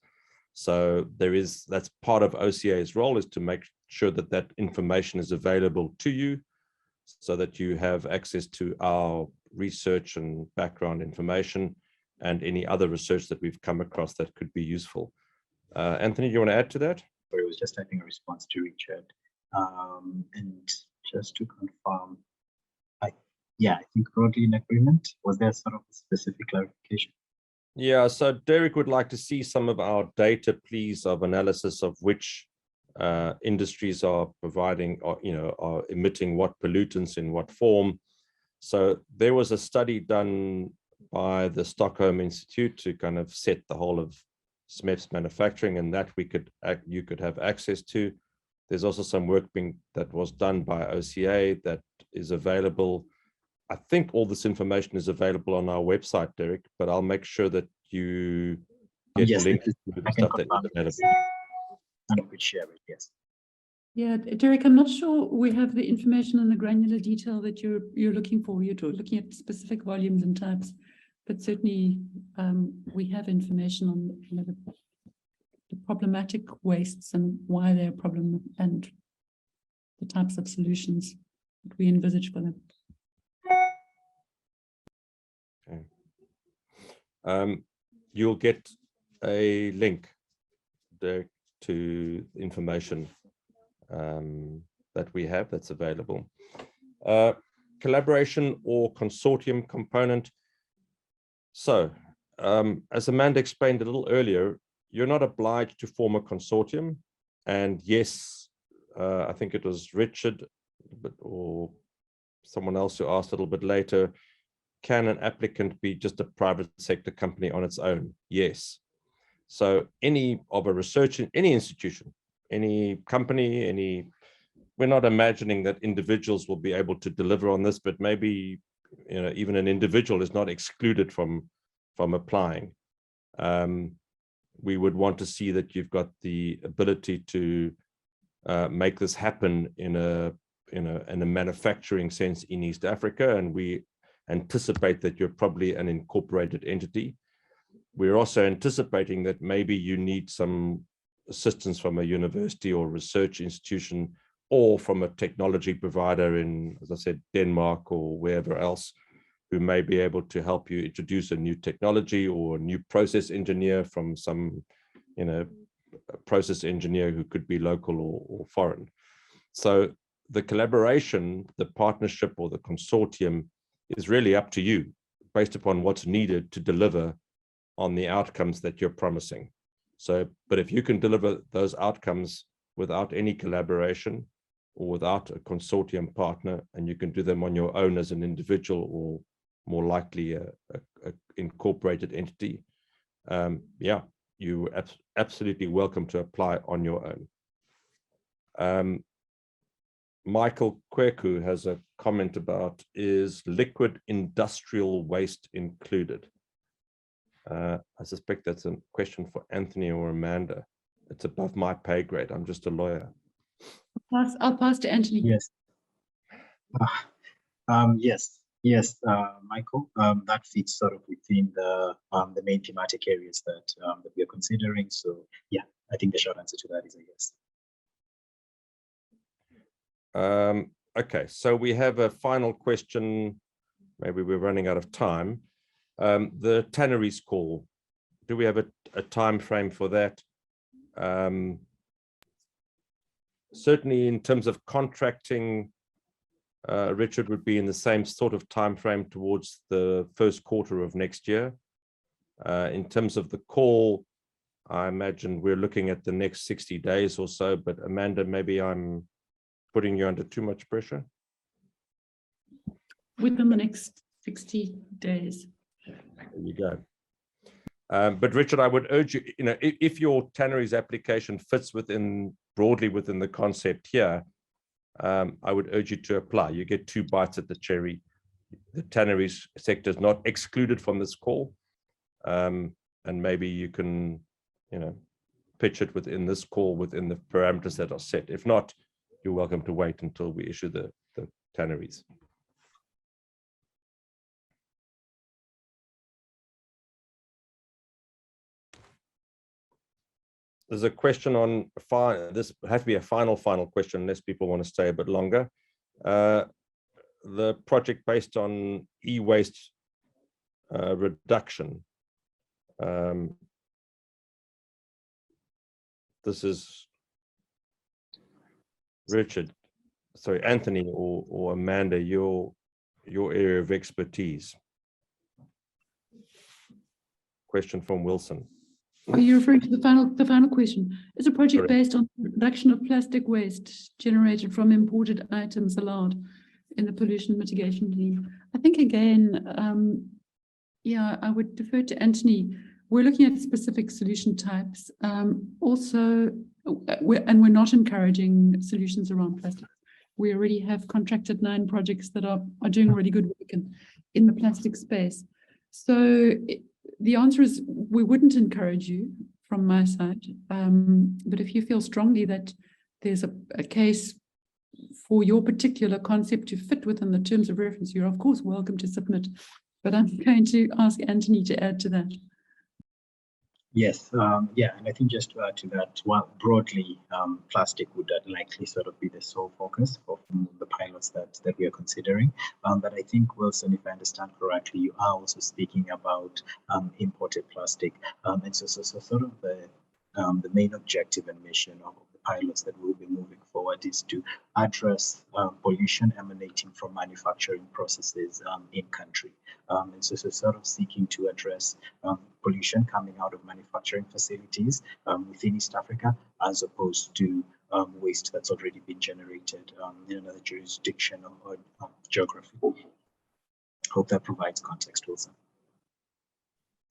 So that's part of OCA's role, is to make sure that that information is available to you, so that you have access to our research and background information and any other research that we've come across that could be useful. Anthony, do you want to add to that? It was just typing a response to Richard. And just to confirm, I think broadly in agreement. Was there sort of a specific clarification? Yeah, so Derek would like to see some of our data, please, of analysis of which industries are providing, or are emitting what pollutants in what form. So there was a study done by the Stockholm Institute to kind of set the whole of SMEP's manufacturing, and that you could have access to. There's also some work that was done by OCA that is available. I think all this information is available on our website, Derek, but I'll make sure that you get links to the stuff that is available. And I could share it, yes. Yeah, Derek, I'm not sure we have the information and the granular detail that you're looking for. You're looking at specific volumes and types, but certainly we have information on the problematic wastes and why they're a problem and the types of solutions that we envisage for them. Okay. You'll get a link, Derek, to information that we have that's available. Collaboration or consortium component. So as Amanda explained a little earlier, you're not obliged to form a consortium. And yes, I think it was Richard or someone else who asked a little bit later, can an applicant be just a private sector company on its own? Yes. So any institution, any company, we're not imagining that individuals will be able to deliver on this, but maybe even an individual is not excluded from applying. We would want to see that you've got the ability to make this happen in a manufacturing sense in East Africa, and we anticipate that you're probably an incorporated entity. We're also anticipating that maybe you need some assistance from a university or research institution or from a technology provider in, as I said, Denmark or wherever else, who may be able to help you introduce a new technology or a new process engineer from some, process engineer who could be local or foreign. So the collaboration, the partnership or the consortium is really up to you based upon what's needed to deliver on the outcomes that you're promising. So, but if you can deliver those outcomes without any collaboration or without a consortium partner, and you can do them on your own as an individual or more likely a incorporated entity, yeah, you're absolutely welcome to apply on your own. Michael Kweku has a comment about, is liquid industrial waste included? I suspect that's a question for Anthony or Amanda. It's above my pay grade. I'm just a lawyer. I'll pass to Anthony. Yes. Yes, Michael. That fits sort of within the main thematic areas that we are considering. So yeah, I think the short answer to that is a yes. Okay, so we have a final question. Maybe we're running out of time. The tanneries call, do we have a time frame for that? Certainly in terms of contracting, Richard, would be in the same sort of time frame towards the first quarter of next year. In terms of the call, I imagine we're looking at the next 60 days or so, but Amanda, maybe I'm putting you under too much pressure. Within the next 60 days. There you go. But Richard, I would urge you, if your tanneries application fits broadly within the concept here, I would urge you to apply. You get 2 bites at the cherry. The tanneries sector is not excluded from this call, and maybe you can, pitch it within this call within the parameters that are set. If not, you're welcome to wait until we issue the tanneries. There's a question on this has to be a final question unless people want to stay a bit longer. The project based on e-waste reduction. This is Richard, sorry, Anthony or Amanda, your area of expertise. Question from Wilson. Are you referring to the final question? Is a project Correct. based on reduction of plastic waste generated from imported items allowed in the pollution mitigation team? I think again, yeah, I would defer to Anthony. We're looking at specific solution types. Also, we're not encouraging solutions around plastic. We already have contracted 9 projects that are doing really good work in the plastic space. So the answer is we wouldn't encourage you from my side. But if you feel strongly that there's a case for your particular concept to fit within the terms of reference, you're of course welcome to submit. But I'm going to ask Anthony to add to that. Yes, yeah, and I think just to add to that, well, broadly, plastic would likely sort of be the sole focus of the pilots that we are considering. But I think, Wilson, if I understand correctly, you are also speaking about imported plastic, and so sort of the main objective and mission of the pilots that we'll be moving forward is to address pollution emanating from manufacturing processes in country. And so sort of seeking to address pollution coming out of manufacturing facilities within East Africa, as opposed to waste that's already been generated in another jurisdiction or geography. Hope that provides context, Wilson.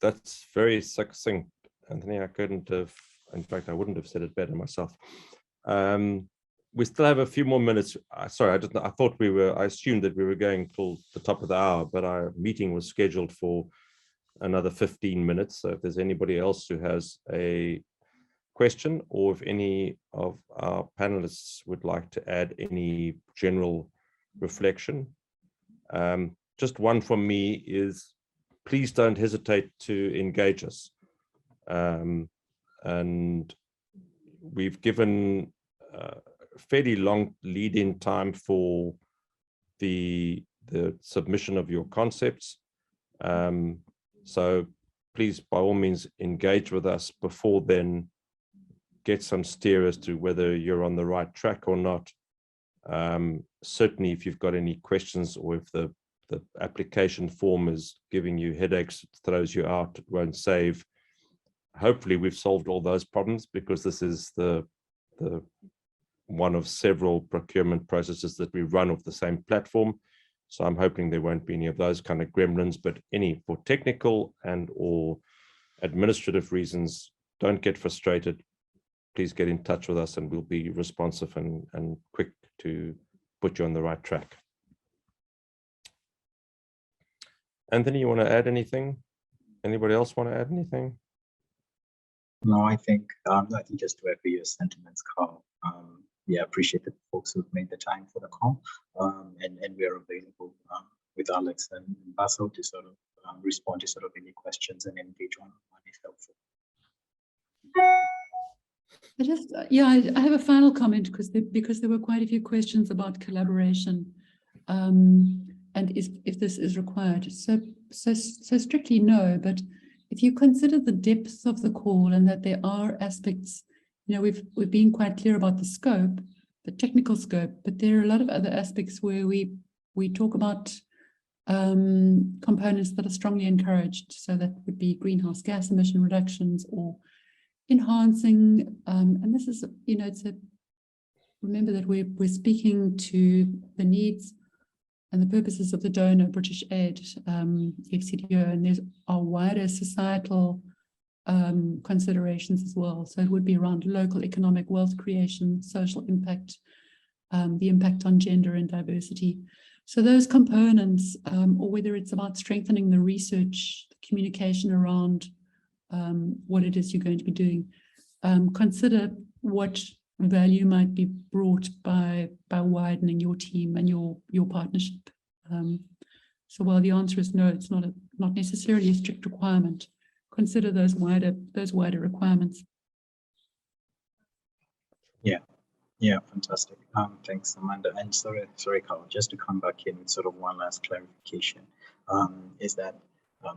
That's very succinct, Anthony. I couldn't have, in fact, I wouldn't have said it better myself. We still have a few more minutes. Sorry, I assumed that we were going till the top of the hour, but our meeting was scheduled for another 15 minutes. So if there's anybody else who has a question, or if any of our panelists would like to add any general reflection. Just one from me is, please don't hesitate to engage us. And we've given fairly long lead-in time for the submission of your concepts. So please, by all means, engage with us before then. Get some steer as to whether you're on the right track or not. Certainly, if you've got any questions, or if the application form is giving you headaches, it throws you out, it won't save. Hopefully, we've solved all those problems, because this is the one of several procurement processes that we run off the same platform. So I'm hoping there won't be any of those kind of gremlins, but for technical and or administrative reasons, don't get frustrated. Please get in touch with us and we'll be responsive and quick to put you on the right track. Anthony, you want to add anything? Anybody else want to add anything? No, I think just to echo your sentiments, Carl. Yeah, appreciate the folks who've made the time for the call, and we are available with Alex and Basil to sort of respond to sort of any questions and engage on if helpful. I have a final comment, because there were quite a few questions about collaboration, and if this is required. So strictly no, but if you consider the depths of the call and that there are aspects, we've been quite clear about the scope, the technical scope, but there are a lot of other aspects where we talk about components that are strongly encouraged. So that would be greenhouse gas emission reductions or enhancing, and this is, remember that we're speaking to the needs and the purposes of the donor, British Aid, FCDO, and there's our wider societal considerations as well. So it would be around local economic wealth creation, social impact, the impact on gender and diversity. So those components, or whether it's about strengthening the research, the communication around what it is you're going to be doing, consider what value might be brought by widening your team and your partnership. So while the answer is no, it's not necessarily a strict requirement. Consider those wider requirements. Yeah, fantastic. Thanks, Amanda. And sorry, Carl, just to come back in with sort of one last clarification, is that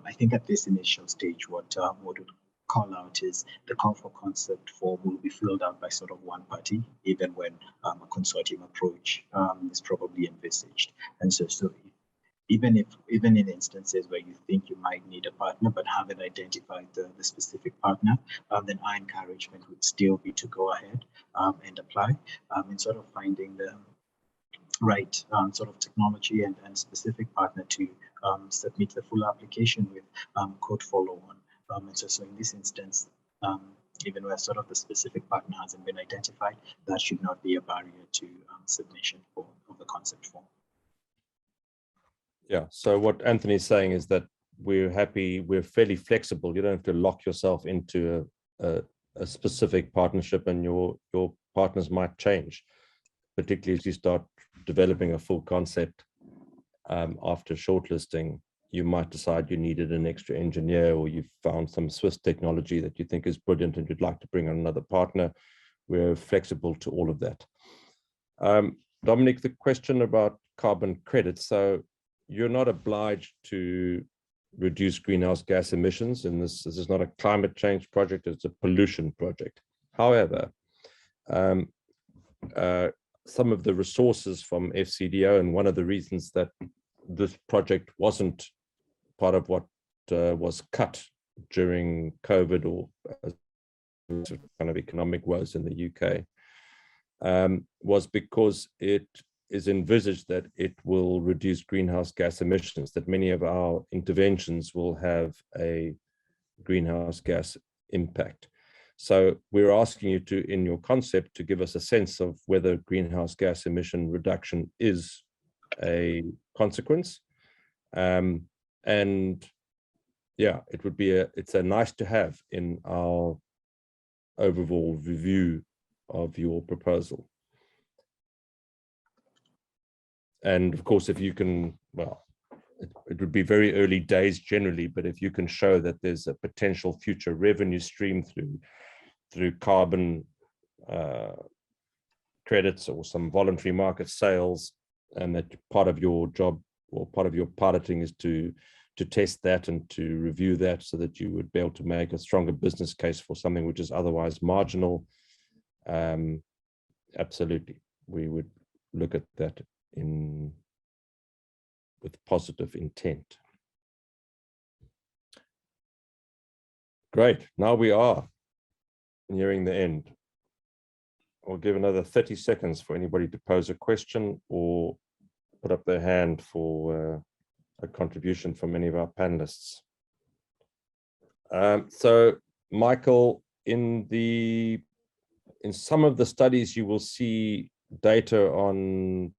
I think at this initial stage, what would call out is the call for concept form will be filled out by sort of one party, even when a consortium approach is probably envisaged. And so even in instances where you think you might need a partner but haven't identified the specific partner, then our encouragement would still be to go ahead and apply and sort of finding the right sort of technology and specific partner to submit the full application with code follow-on. And so in this instance, even where sort of the specific partner hasn't been identified, that should not be a barrier to submission of the concept form. Yeah, so what Anthony's saying is that we're fairly flexible. You don't have to lock yourself into a specific partnership, and your partners might change, particularly as you start developing a full concept. After shortlisting, you might decide you needed an extra engineer, or you've found some Swiss technology that you think is brilliant and you'd like to bring on another partner. We're flexible to all of that. Dominic, the question about carbon credits. So you're not obliged to reduce greenhouse gas emissions, and this is not a climate change project, it's a pollution project. However, some of the resources from FCDO, and one of the reasons that this project wasn't part of what was cut during COVID or kind of economic woes in the UK, was because it is envisaged that it will reduce greenhouse gas emissions, that many of our interventions will have a greenhouse gas impact. So we're asking you to, in your concept, to give us a sense of whether greenhouse gas emission reduction is a consequence. And yeah, it would be it's a nice to have in our overall review of your proposal. And of course, if you can, well, it would be very early days generally, but if you can show that there's a potential future revenue stream through carbon credits or some voluntary market sales, and that part of your job or part of your piloting is to test that and to review that, so that you would be able to make a stronger business case for something which is otherwise marginal. Absolutely, we would look at that with positive intent. Great, now we are nearing the end. I'll give another 30 seconds for anybody to pose a question or put up their hand for a contribution from any of our panelists. So Michael, in some of the studies, you will see data on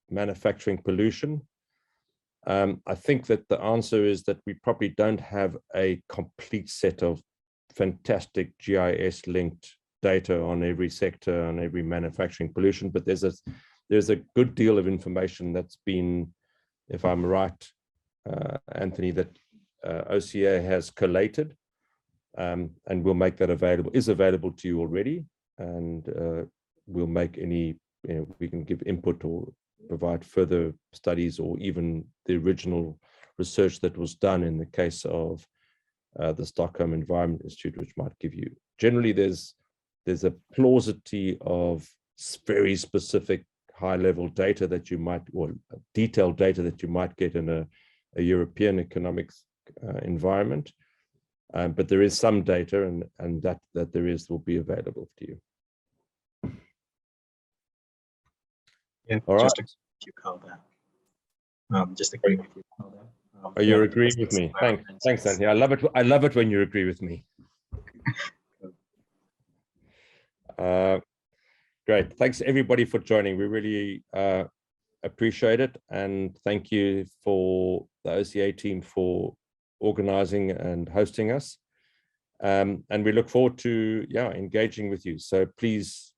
manufacturing pollution. I think that the answer is that we probably don't have a complete set of fantastic GIS linked data on every sector, on every manufacturing pollution, but there's a good deal of information that's been, if I'm right, Anthony, that OCA has collated, and we'll make that available, is available to you already, and we'll make any, we can give input or provide further studies, or even the original research that was done in the case of the Stockholm Environment Institute, which might give you, generally there's a paucity of very specific high-level data that you might, or detailed data that you might get in a European economics environment, but there is some data, and that there is will be available to you. Yeah, all right. Just agree with you, Calder. Oh, you're agreeing with me. Thanks, Anthony. I love it when you agree with me. Great. Thanks everybody for joining. We really appreciate it, and thank you for the OCA team for organizing and hosting us. And we look forward to engaging with you. So please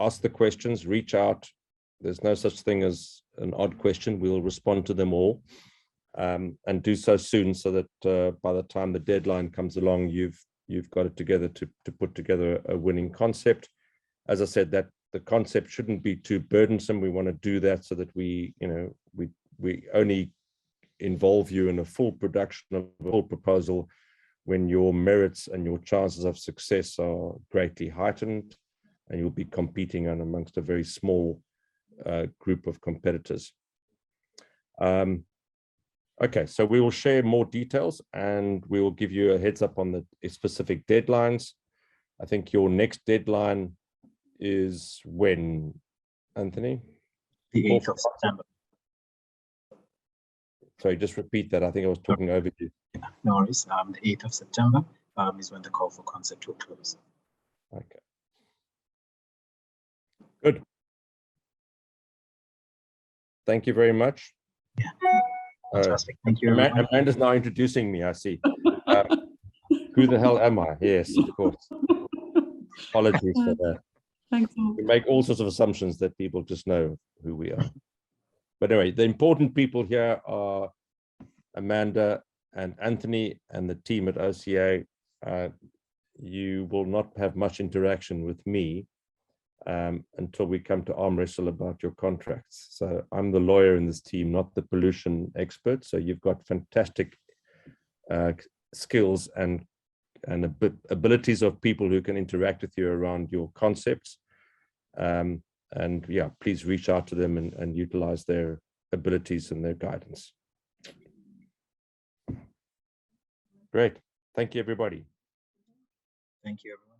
ask the questions, reach out. There's no such thing as an odd question. We'll respond to them all, and do so soon, so that by the time the deadline comes along, you've got it together to put together a winning concept. As I said, that the concept shouldn't be too burdensome. We want to do that so that we only involve you in a full production of a full proposal when your merits and your chances of success are greatly heightened, and you'll be competing amongst a very small group of competitors. Okay, so we will share more details and we will give you a heads up on the specific deadlines. I think your next deadline is when, Anthony? The 8th of September. Sorry, just repeat that. I think I was talking over you. Yeah, no worries. The 8th of September is when the call for concept will close. Okay. Good. Thank you very much. Yeah. Fantastic. Thank you. Amanda's now introducing me, I see. Who the hell am I? Yes, of course. Apologies for that. Thanks all. We make all sorts of assumptions that people just know who we are. But anyway, the important people here are Amanda and Anthony and the team at OCA. You will not have much interaction with me until we come to arm wrestle about your contracts. So I'm the lawyer in this team, not the pollution expert. So you've got fantastic skills and abilities of people who can interact with you around your concepts. And yeah, please reach out to them and utilize their abilities and their guidance. Great. Thank you, everybody. Thank you, everyone.